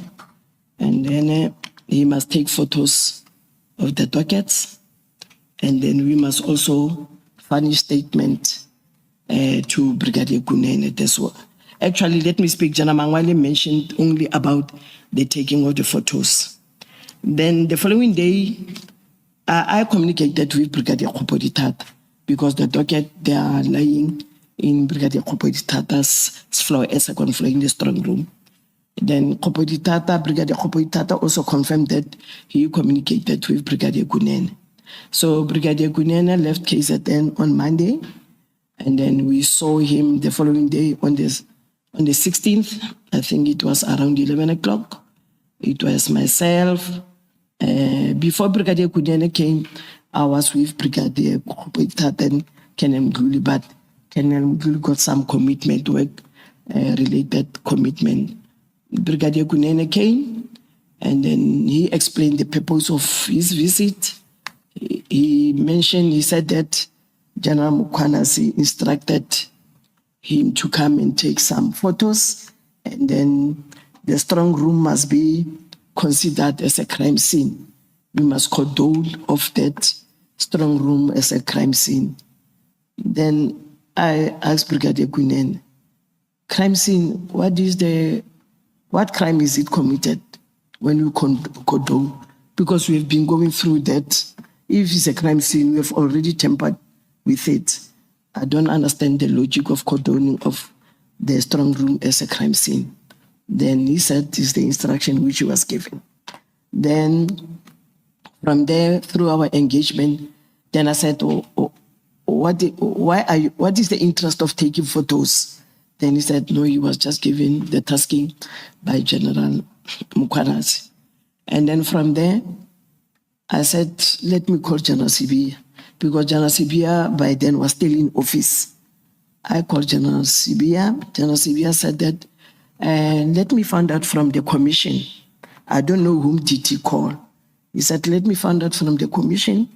and then he must take photos of the dockets, and then we must also furnish statement to Brigadier Kunene as well. Actually, let me speak. General Mangwale mentioned only about the taking of the photos. Then the following day, I communicated with Brigadier Khopoditata because the docket, they are lying in Brigadier Khopoditata's floor, a second floor in the strong room. Then Brigadier Khopoditata also confirmed that he communicated with Brigadier Kunene. So Brigadier Kunene left KZN on Monday, and then we saw him the following day on the 16th. I think it was around 11 o'clock. It was myself. Before Brigadier Kunene came, I was with Brigadier Khopoditata and Colonel Mkhwanazi, but Colonel Mkhwanazi got some commitment work, related commitment. Brigadier Kunene came, and then he explained the purpose of his visit. He said that General Mkhwanazi instructed him to come and take some photos, and then the strong room must be considered as a crime scene. We must condole of that strong room as a crime scene. Then I asked Brigadier Kunene, crime scene, what crime is it committed when you condole? Because we have been going through that. If it's a crime scene, we have already tampered with it. I don't understand the logic of condoning of the strong room as a crime scene. Then he said this is the instruction which he was given. Then from there, through our engagement, then I said, what is the interest of taking photos? Then he said, no, he was just given the tasking by General Mkhwanazi. And then from there, I said, let me call General Sibia, because General Sibia by then was still in office. I called General Sibia. General Sibia said that, let me find out from the commission. I don't know whom did he call. He said, let me find out from the commission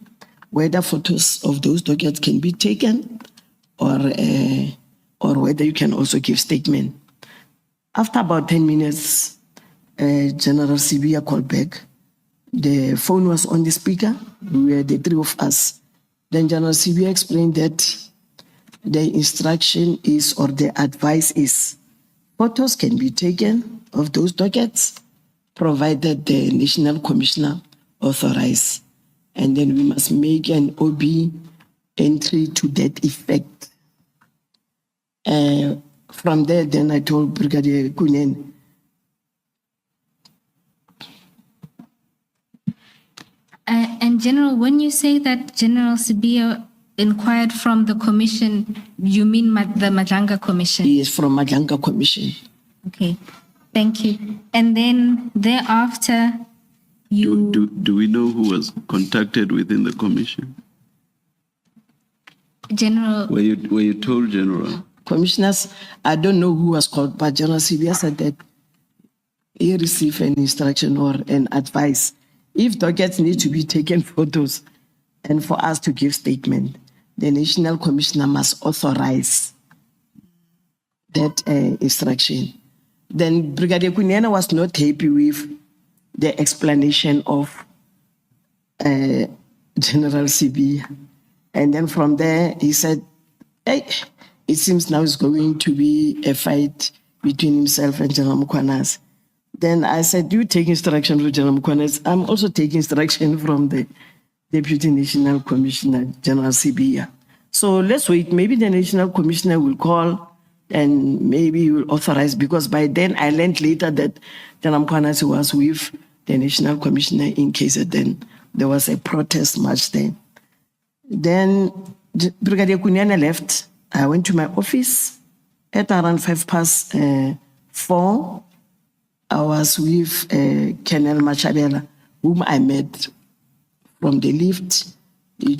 whether photos of those dockets can be taken or whether you can also give statement. After about 10 minutes, General Sibia called back. The phone was on the speaker. We were the three of us. Then General Sibia explained that the instruction is, or the advice is, photos can be taken of those dockets, provided the National Commissioner authorize. And then we must make an OB entry to that effect. From there, then I told Brigadier Kunen, And General, when you say that General Sibia inquired from the commission, you mean the Madlanga Commission? he is from Madlanga Commission. Okay, thank you. And then thereafter, you... Do we know who was contacted within the commission? General... Were you told, General? Commissioners, I don't know who was called, but General Sibia said that he received an instruction or an advice. If dockets need to be taken photos and for us to give statement, the National Commissioner must authorize that instruction. Then Brigadier Kunyana was not happy with the explanation of General Sibia. And then from there, he said, hey, it seems now it's going to be a fight between himself and General Mkhwanazi. Then I said, you take instruction from General Mkhwanazi. I'm also taking instruction from the Deputy National Commissioner, General Sibia. So let's wait. Maybe the National Commissioner will call and maybe he will authorize, because by then I learned later that General Mkhwanazi was with the National Commissioner in case that then there was a protest march there. Then Brigadier Kunyana left. I went to my office at around 4:05. I was with Colonel Machabela, whom I met from the lift. He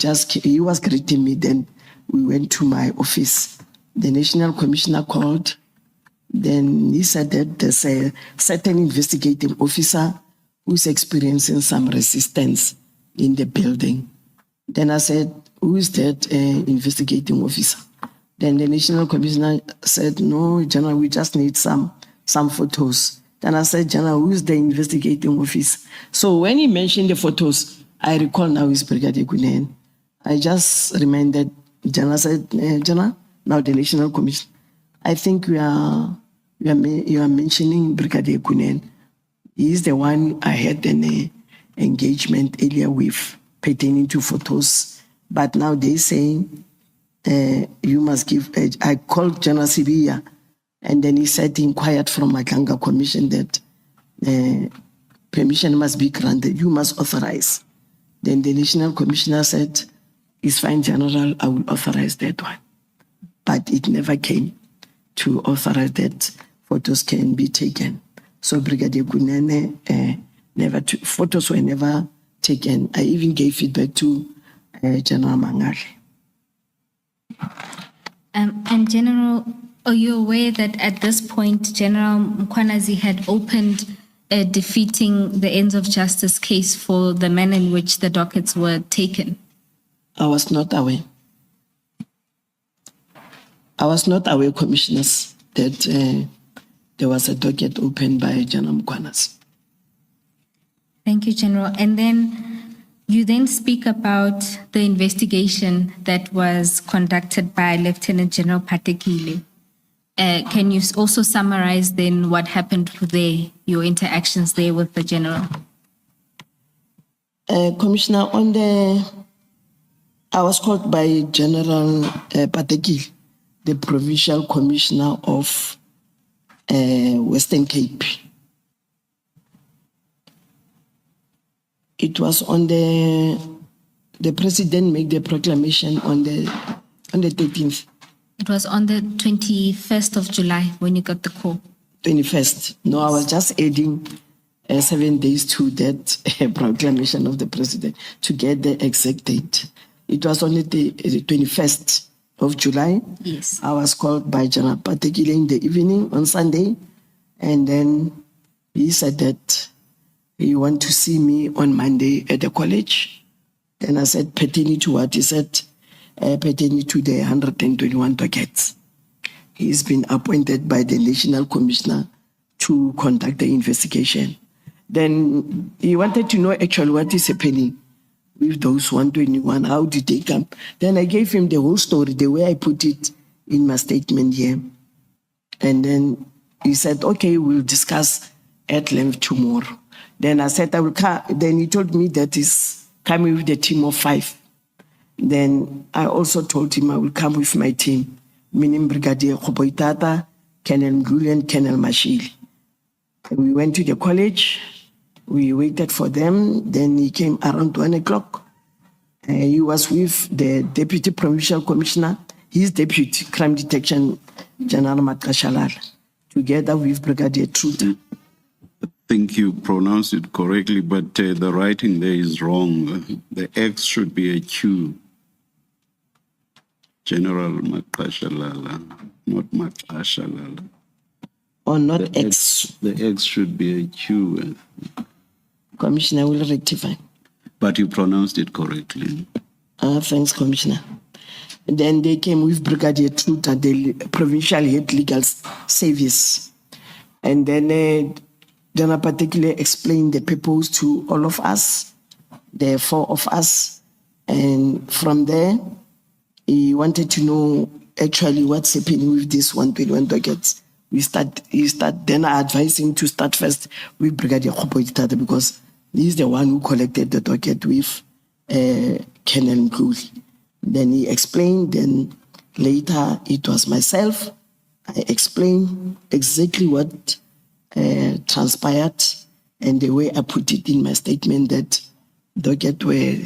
was greeting me. Then we went to my office. The National Commissioner called. Then he said that there's a certain investigating officer who's experiencing some resistance in the building. Then I said, who is that investigating officer? Then the National Commissioner said, no, General, we just need some photos. Then I said, General, who is the investigating officer? So when he mentioned the photos, I recall now is Brigadier Kunen. I just reminded General, said, General, now the National Commission. I think you are mentioning Brigadier Kunen. He is the one I had an engagement earlier with pertaining to photos. But now they're saying you must give, I called General Sibia, and then he said he inquired from Madlanga Commission that permission must be granted, you must authorize. Then the National Commissioner said, it's fine, General, I will authorize that one. But it never came to authorize that photos can be taken. So Brigadier Kunene, photos were never taken. I even gave feedback to General Mangali. And General, are you aware that at this point, General Mkhwanazi had opened a defeating the ends of justice case for the manner in which the dockets were taken? I was not aware. I was not aware, Commissioners, that there was a docket opened by General Mkhwanazi. Thank you, General. And then you then speak about the investigation that was conducted by Lieutenant General Patekile. Can you also summarize then what happened there, your interactions there with the General? Commissioner, I was called by General Patekile, the Provincial Commissioner of Western Cape. It was on the President made the proclamation on the 13th. It was on the 21st of July when you got the call. 21st. No, I was just adding 7 days to that proclamation of the President to get the exact date. It was on the 21st of July. Yes. I was called by General Patekile in the evening on Sunday, and then he said that he want to see me on Monday at the college. Then I said, pertaining to what? He said, pertaining to the 121 dockets. He's been appointed by the National Commissioner to conduct the investigation. Then he wanted to know actually what is happening with those 121. How did they come? Then I gave him the whole story, the way I put it in my statement here. And then he said, okay, we'll discuss at length tomorrow. Then I said, I will come. Then he told me that he's coming with a team of 5. Then I also told him I will come with my team, meaning Brigadier Khoboitata, Colonel Mkhwanazi, and Colonel Mashili. We went to the college. We waited for them. Then he came around 1 o'clock. He was with the Deputy Provincial Commissioner, his Deputy Crime Detection General Mkhwanazi, together with Brigadier Truta. I think you pronounced it correctly, but the writing there is wrong. The X should be a Q. General Mkhwanazi, not Mkhwanazi. Or not X. The X should be a Q. Commissioner will rectify. But you pronounced it correctly. Thanks, Commissioner. Then they came with Brigadier Truta, the Provincial Head Legal Service. And then General particularly explained the purpose to all of us, the 4 of us. And from there, he wanted to know actually what's happening with this 121 dockets. Then I advised him to start first with Brigadier Khoboitata because he's the one who collected the docket with Colonel Mkhwanazi. Then he explained, then later it was myself. I explained exactly what transpired and the way I put it in my statement that docket were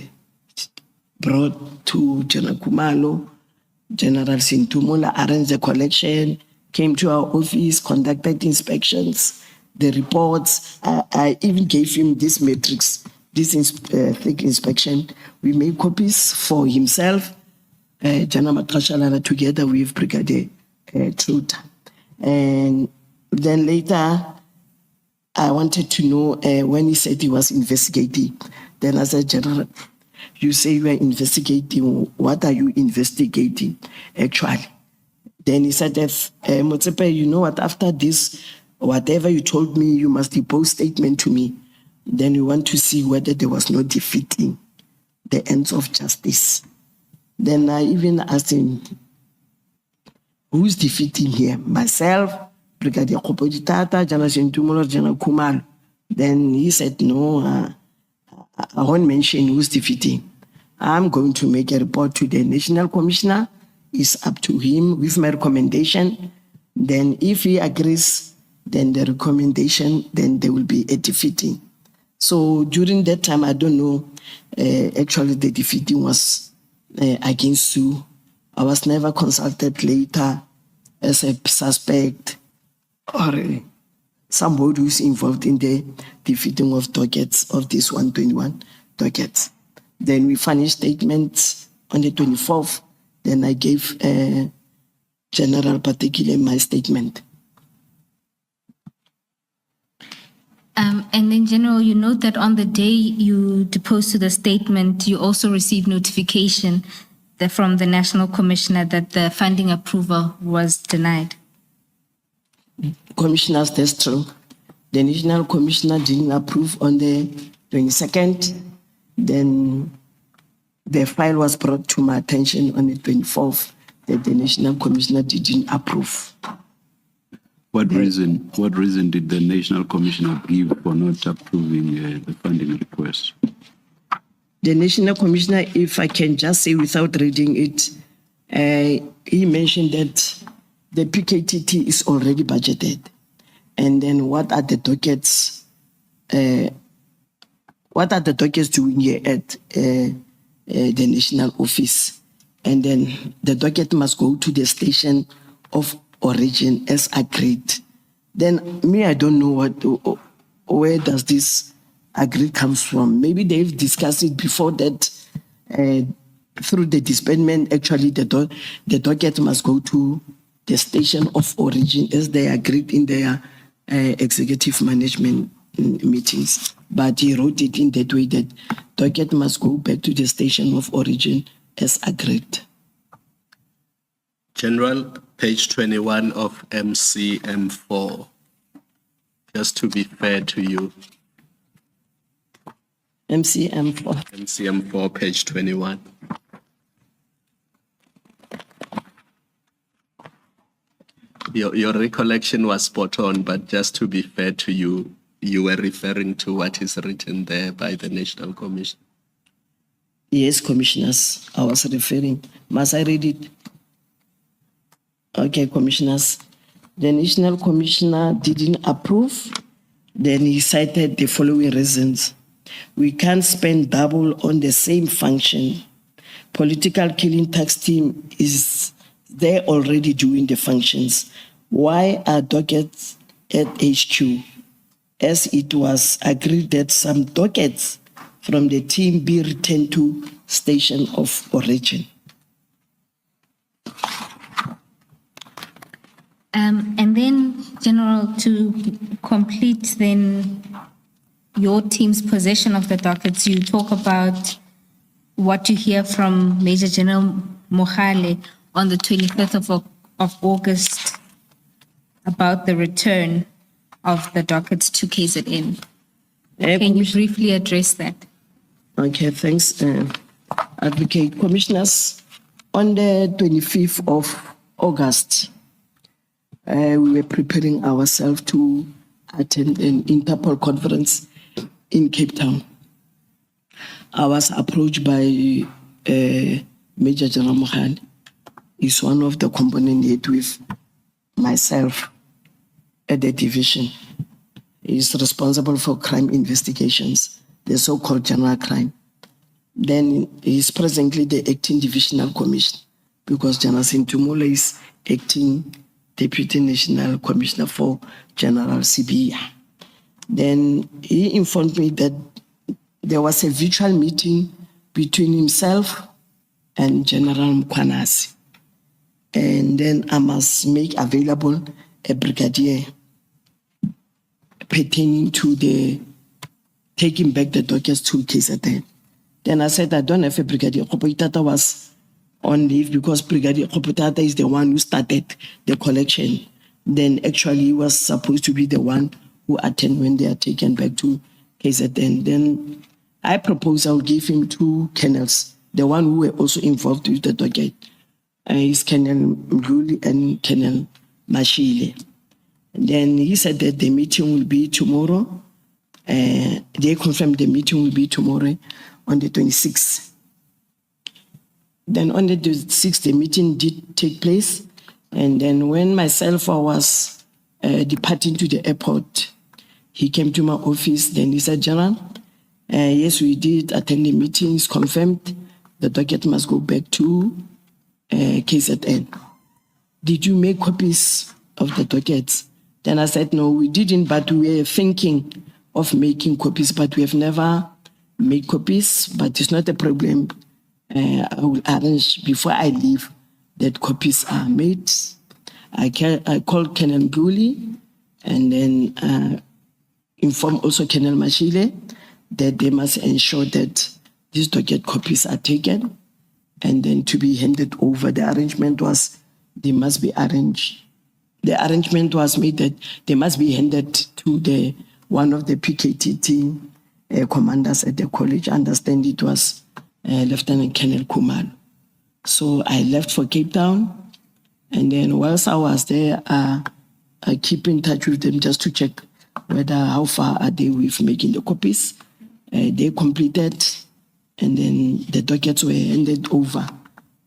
brought to General Kumalo, General Sintumula arranged the collection, came to our office, conducted inspections, the reports. I even gave him this matrix, this thick inspection. We made copies for himself, General Mkhwanazi, together with Brigadier Truta. And then later, I wanted to know when he said he was investigating. Then I said, General, you say you are investigating. What are you investigating, actually? Then he said, Motsepe, you know what, after this, whatever you told me, you must depose statement to me. Then we want to see whether there was no defeating the ends of justice. Then I even asked him, who's defeating here? Myself, Brigadier Khoboitata, General Sintumula, General Kumalo. Then he said, no, I won't mention who's defeating. I'm going to make a report to the National Commissioner. It's up to him with my recommendation. Then if he agrees, then the recommendation, then there will be a defeating. So during that time, I don't know, actually the defeating was against Sue. I was never consulted later as a suspect or somebody who's involved in the defeating of dockets, of this 121 dockets. Then we finished statements on the 24th. Then I gave General particularly my statement. And then, General, you note that on the day you deposed to the statement, you also received notification from the National Commissioner that the funding approval was denied. Commissioners, that's true. The National Commissioner didn't approve on the 22nd. Then the file was brought to my attention on the 24th that the National Commissioner didn't approve. What reason did the National Commissioner give for not approving the funding request? The National Commissioner, if I can just say without reading it, he mentioned that the PKTT is already budgeted. And then what are the dockets doing here at the national office? And then the docket must go to the station of origin as agreed. Then me, I don't know where does this agreed comes from. Maybe they've discussed it before that through the disbandment. Actually, the docket must go to the station of origin as they agreed in their executive management meetings. But he wrote it in that way that docket must go back to the station of origin as agreed. General, page 21 of MCM4. just to be fair to you. MCM4. MCM4, page 21. Your recollection was spot on, but just to be fair to you, you were referring to what is written there by the National Commission. Yes, commissioners, I was referring. Must I read it? Okay, commissioners. The National Commissioner didn't approve. Then he cited the following reasons. We can't spend double on the same function. Political killing tax team is there already doing the functions. Why are dockets at HQ? As it was agreed that some dockets from the team be returned to station of origin. And then, General, to complete then your team's possession of the dockets, you talk about what you hear from Major General Mkhwanazi on the 25th of August about the return of the dockets to KZN. Can you briefly address that? Okay, thanks, Advocate. Commissioners, on the 25th of August, we were preparing ourselves to attend an Interpol conference in Cape Town. I was approached by Major General Mkhwanazi. He's one of the component head with myself at the division. He's responsible for crime investigations, the so-called general crime. Then he's presently the acting divisional commissioner because General Sintumula is acting deputy national commissioner for General CBI. Then he informed me that there was a virtual meeting between himself and General Mkhwanazi. And then I must make available a brigadier pertaining to the taking back the dockets to KZN. Then I said, I don't have a brigadier. Kopotata was on leave because Brigadier Kopotata is the one who started the collection. Then actually he was supposed to be the one who attend when they are taken back to KZN. Then I proposed I'll give him two colonels, the one who were also involved with the docket. Is Colonel Mkhwanazi and Colonel Mashile. Then he said that the meeting will be tomorrow. They confirmed the meeting will be tomorrow on the 26th. Then on the 26th, the meeting did take place. And then when myself I was departing to the airport, he came to my office. Then he said, General, yes, we did attend the meeting. It's confirmed. The docket must go back to KZN. Did you make copies of the dockets? Then I said, no, we didn't, but we were thinking of making copies, but we have never made copies, but it's not a problem. I will arrange before I leave that copies are made. I called Colonel Mkhwanazi and then inform also Colonel Mashile that they must ensure that these docket copies are taken and then to be handed over. The arrangement was they must be arranged. The arrangement was made that they must be handed to one of the PKKT commanders at the college. I understand it was Lieutenant Colonel Kumar. So I left for Cape Town, and then whilst I was there, I keep in touch with them just to check whether how far are they with making the copies. They completed, and then the dockets were handed over,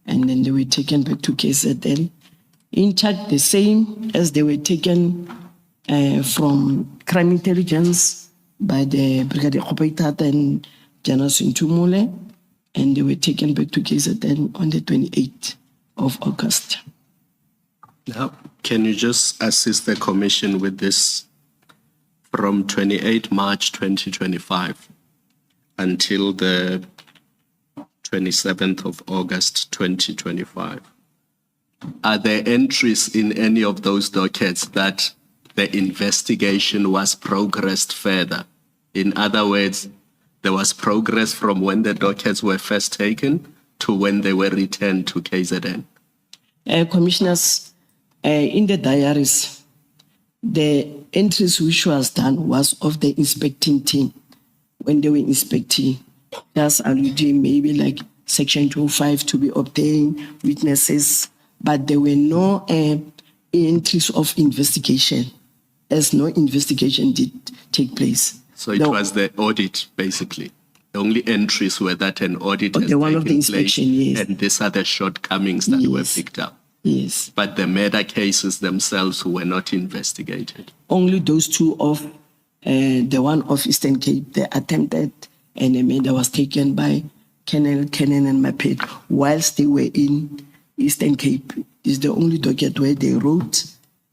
and then they were taken back to KZN. In charge the same as they were taken from crime intelligence by the Brigadier Kopotata and General Sintumula, and they were taken back to KZN on the 28th of August. Now, can you just assist the Commission with this from 28 March 2025 until the 27th of August 2025? Are there entries in any of those dockets that the investigation was progressed further? In other words, there was progress from when the dockets were first taken to when they were returned to KZN? Commissioners, in the diaries, the entries which was done was of the inspecting team when they were inspecting. Just alluding maybe like Section 205 to be obtained, witnesses, but there were no entries of investigation, as no investigation did take place. So it was the audit, basically. The only entries were that an audit has the one taken of the inspection, place, yes. and these are the shortcomings that were picked up. Yes. But the murder cases themselves were not investigated. Only those two of the one of Eastern Cape, the attempted and a murder was taken by Colonel Kenan and Mapet whilst they were in Eastern Cape. Is the only docket where they wrote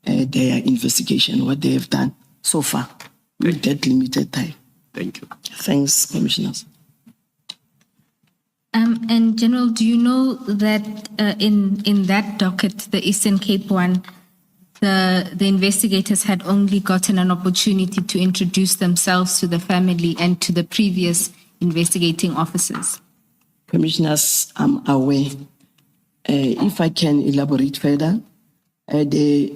their investigation, what they have done so far with that limited time. Thank you. Thanks, commissioners. And General, do you know that in that docket, the Eastern Cape one, the investigators had only gotten an opportunity to introduce themselves to the family and to the previous investigating officers? Commissioners, I'm aware. If I can elaborate further, they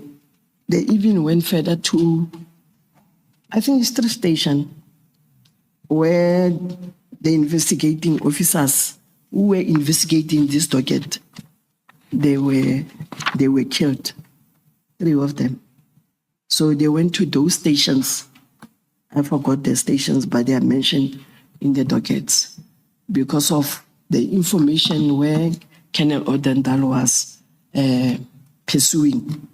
even went further to, I think it's 3 station, where the investigating officers who were investigating this docket, they were killed, 3 of them. So they went to those stations. I forgot the stations, but they are mentioned in the dockets because of the information where Colonel Odendal was pursuing.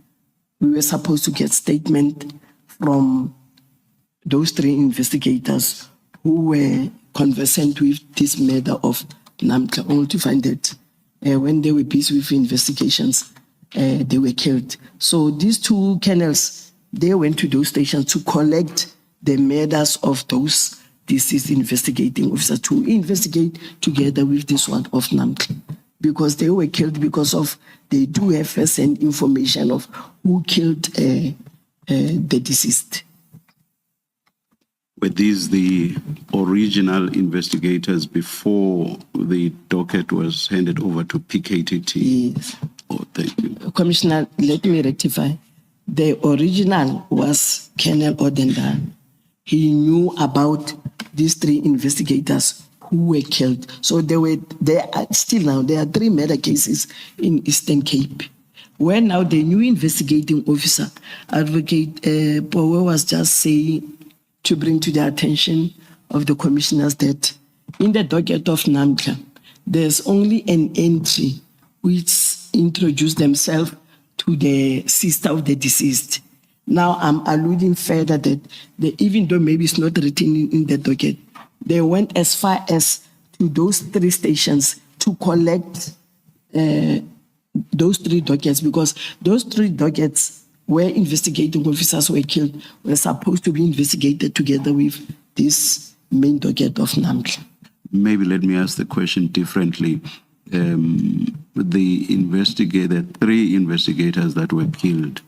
We were supposed to get statement from those 3 investigators who were conversant with this murder of Namka, only to find that when they were busy with investigations, they were killed. So these 2 colonels, they went to those stations to collect the murders of those deceased investigating officers, to investigate together with this one of Namka, because they were killed because of, they do have first-hand information of who killed the deceased. Were these the original investigators before the docket was handed over to PKTT? Yes. Oh, thank you. Commissioner, let me rectify. The original was Colonel Odendal. He knew about these 3 investigators who were killed. So there are 3 murder cases in Eastern Cape. Where now the new investigating officer, Advocate Power, was just saying to bring to the attention of the commissioners that in the docket of Namka, there's only an entry which introduced themselves to the sister of the deceased. Now I'm alluding further that even though maybe it's not written in the docket, they went as far as to those 3 stations to collect those 3 dockets, because those 3 dockets where investigating officers were killed were supposed to be investigated together with this main docket of Namka. Maybe let me ask the question differently. The 3 investigators that were killed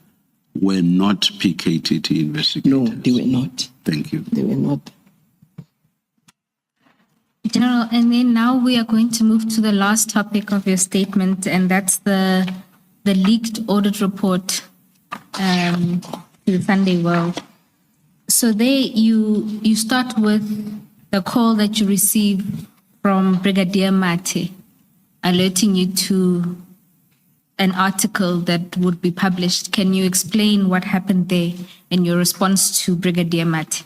were not PKTT investigators? No, they were not. Thank you. They were not. General, and then now we are going to move to the last topic of your statement, and that's the leaked audit report to the Sunday World. So there you start with the call that you receive from Brigadier Mate, alerting you to an article that would be published. Can you explain what happened there and your response to Brigadier Mate?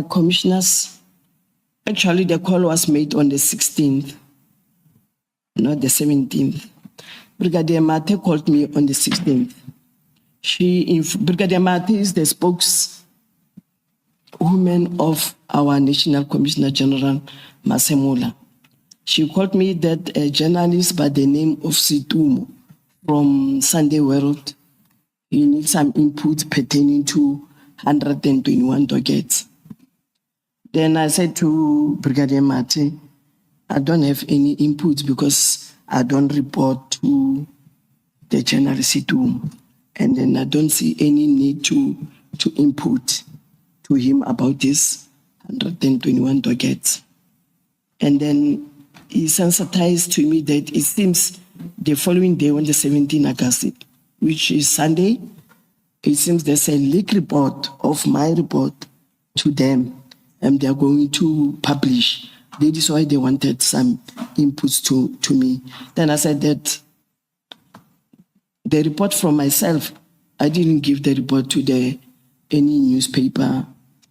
Commissioners, actually the call was made on the 16th, not the 17th. Brigadier Mate called me on the 16th. Brigadier Mate is the spokeswoman of our National Commissioner General, Masemula. She called me that a journalist by the name of Situmo from Sunday World, he needs some input pertaining to 121 dockets. Then I said to Brigadier Mate, I don't have any input because I don't report to the General Situmo. And then I don't see any need to input to him about this 121 dockets. And then he sensitized to me that it seems the following day on the 17th August, which is Sunday, it seems there's a leak report of my report to them, and they're going to publish. That is why they wanted some inputs to me. Then I said that the report from myself, I didn't give the report to any newspaper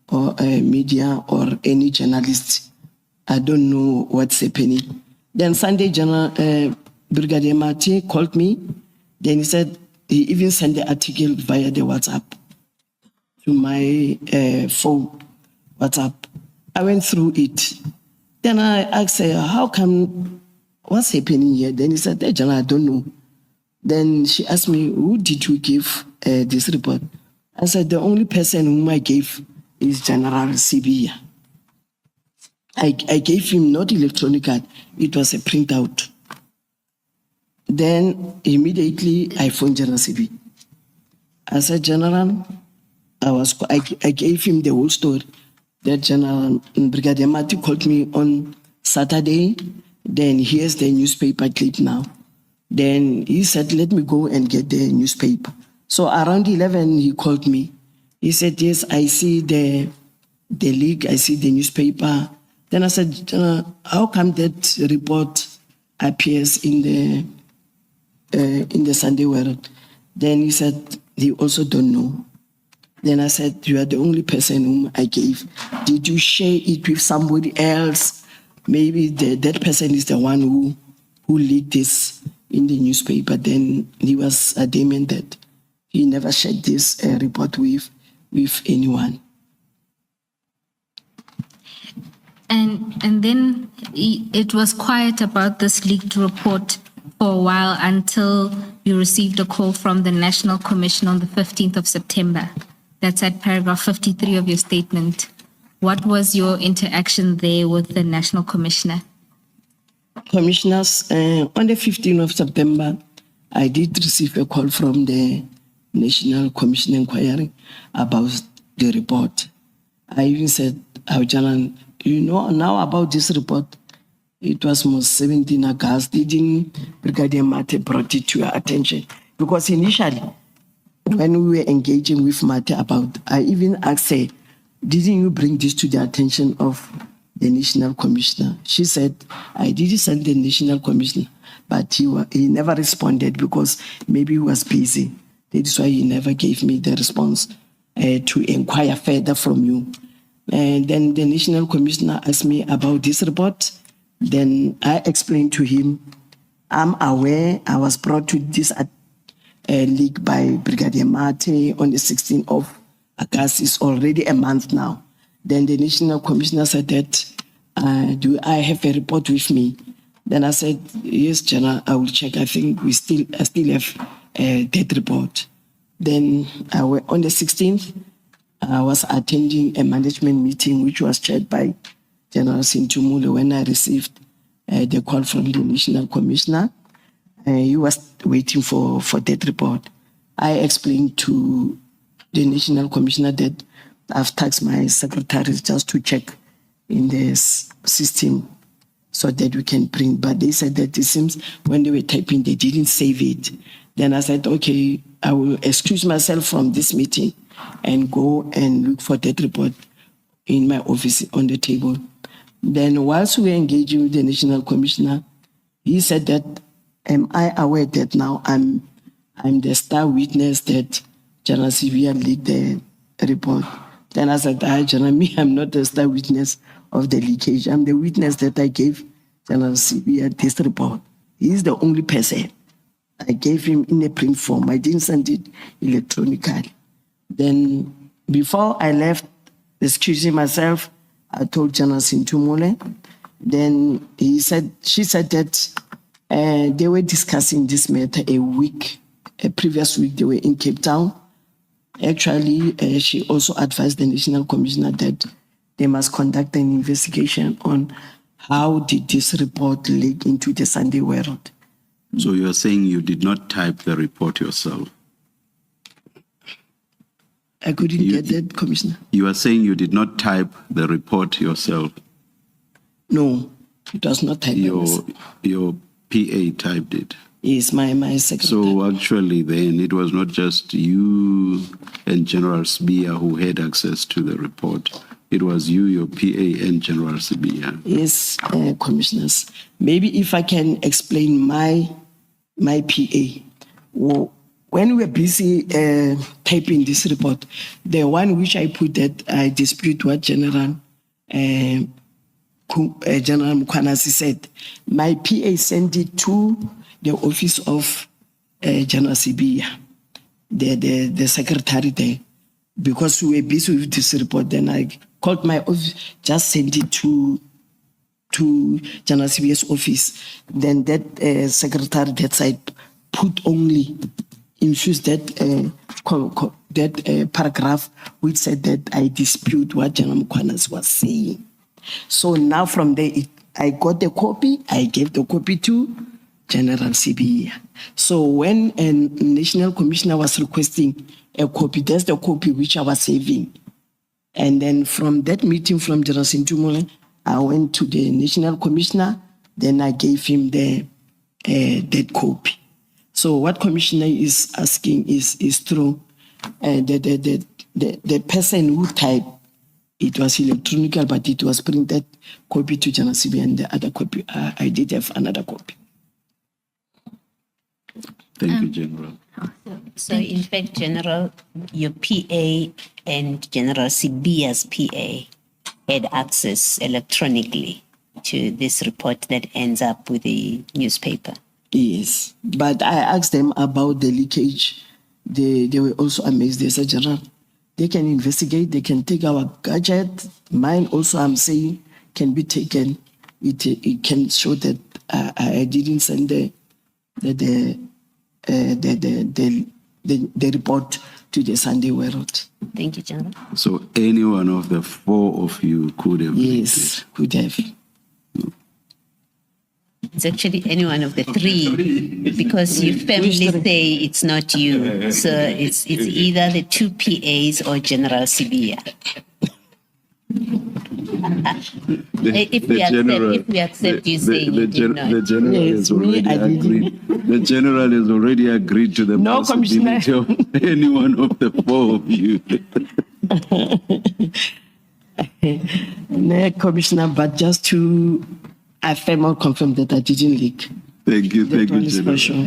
or media or any journalist. I don't know what's happening. Then Sunday, Brigadier Martin called me. Then he said he even sent the article via the WhatsApp to my phone, WhatsApp. I went through it. Then I asked her, how come, what's happening here? Then he said, hey, General, I don't know. Then she asked me, who did you give this report? I said, the only person whom I gave is General Sibia. I gave him not electronic card, it was a printout. Then immediately I phoned General Sibi. I said, General, I gave him the whole story. That General Brigadier Mati called me on Saturday. Then here's the newspaper clip now. Then he said, let me go and get the newspaper. So around 11, he called me. He said, yes, I see the leak, I see the newspaper. Then I said, how come that report appears in the Sunday World? Then he said, he also don't know. Then I said, you are the only person whom I gave. Did you share it with somebody else? Maybe that person is the one who leaked this in the newspaper. Then he was adamant that he never shared this report with anyone. And then it was quiet about this leaked report for a while until you received a call from the National Commission on the 15th of September. That's at paragraph 53 of your statement. What was your interaction there with the National Commissioner? Commissioners, on the 15th of September, I did receive a call from the National Commission inquiry about the report. I even said, General, you know now about this report, it was most 17 August. Didn't Brigadier Mate brought it to your attention? Because initially, when we were engaging with Mate about, I even asked her, didn't you bring this to the attention of the National Commissioner? She said, I did send the National Commissioner, but he never responded because maybe he was busy. That is why he never gave me the response to inquire further from you. And then the National Commissioner asked me about this report. Then I explained to him, I'm aware I was brought to this leak by Brigadier Mate on the 16th of August. It's already a month now. Then the National Commissioner said that, do I have a report with me? Then I said, yes, General, I will check. I think I still have that report. Then on the 16th, I was attending a management meeting which was chaired by General Sintumule when I received the call from the National Commissioner. He was waiting for that report. I explained to the National Commissioner that I've tasked my secretaries just to check in the system so that we can print. But they said that it seems when they were typing, they didn't save it. Then I said, okay, I will excuse myself from this meeting and go and look for that report in my office on the table. Then whilst we were engaging with the National Commissioner, he said that, am I aware that now I'm the star witness that General Sivia leaked the report? Then I said, General, I'm not the star witness of the leakage. I'm the witness that I gave General Sivia this report. He's the only person. I gave him in a print form. I didn't send it electronically. Then before I left, excusing myself, I told General Sintumule. Then she said that they were discussing this matter a previous week they were in Cape Town. Actually, she also advised the National Commissioner that they must conduct an investigation on how did this report leak into the Sunday World. So you are saying you did not type the report yourself? I couldn't get that, Commissioner. You are saying you did not type the report yourself? No, it was not typed. Your PA typed it? Is my secretary. So actually then it was not just you and General Sibia who had access to the report. It was you, your PA, and General Sibia. Yes, commissioners. Maybe if I can explain my PA. When we were busy typing this report, the one which I put that I dispute what General Mkhwanazi said, my PA sent it to the office of General Sibia, the secretary there, because we were busy with this report. Then I called my office, just sent it to General Sibia's office. Then that secretary that side put only infused that paragraph which said that I dispute what General Mkhwanazi was saying. So now from there, I got the copy. I gave the copy to General Sibia. So when a national commissioner was requesting a copy, that's the copy which I was saving. And then from that meeting from General Sintumule, I went to the national commissioner. Then I gave him the that copy. So what commissioner is asking is true. The person who typed, it was electronic, but it was printed copy to General Sibia, and the other copy, I did have another copy. Thank you, General. So in fact, General, your PA and General Sibia's PA had access electronically to this report that ends up with the newspaper. Yes, but I asked them about the leakage. They were also amazed. They said, General, they can investigate, they can take our gadget. Mine also, I'm saying, can be taken. It can show that I didn't send the report to the Sunday World. Thank you, General. So any one of the four of you could have. Yes, could have. It's actually any one of the three, because you firmly say it's not you. So it's either the two PAs or General Sibia. If we accept you saying you did not. The general Yes, has already I didn't. agreed. The general has already agreed to the No, possibility of any one of the four of you. No, Commissioner, but just to affirm or confirm that I didn't leak. Thank you, That one is General. for sure.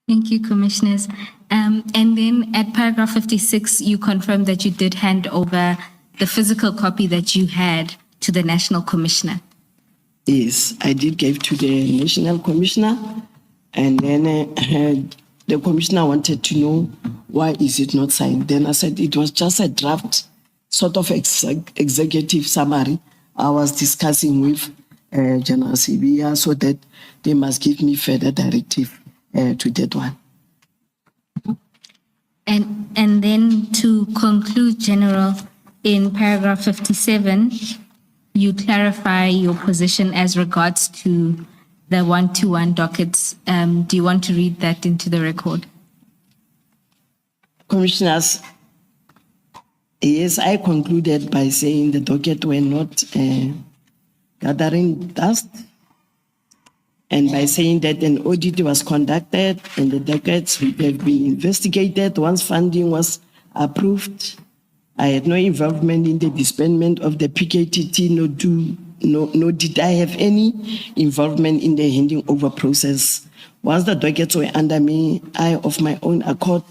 Thank you, Commissioners. And then at paragraph 56, you confirmed that you did hand over the physical copy that you had to the National Commissioner. Yes, I did give to the National Commissioner, and then the Commissioner wanted to know why is it not signed. Then I said it was just a draft, sort of executive summary I was discussing with General Sibia, so that they must give me further directive to that one. And then to conclude, General, in paragraph 57, you clarify your position as regards to the 121 dockets. Do you want to read that into the record? Commissioners, yes, I concluded by saying the docket were not gathering dust, and by saying that an audit was conducted and the dockets would have been investigated once funding was approved. I had no involvement in the disbandment of the PKTT, nor did I have any involvement in the handing over process. Once the dockets were under me, I, of my own accord,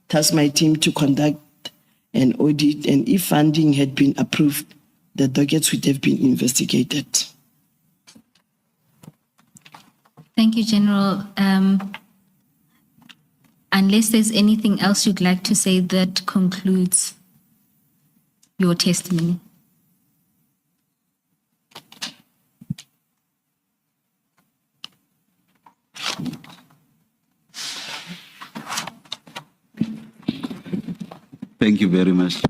tasked my team to conduct an audit, and if funding had been approved, the dockets would have been investigated. Thank you, General. Unless there's anything else you'd like to say, that concludes your testimony. Thank you very much.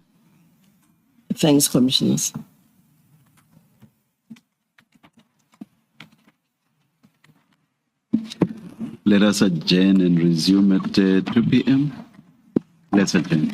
Thanks, Commissioners. Let us adjourn and resume at 2 p.m. Let's adjourn.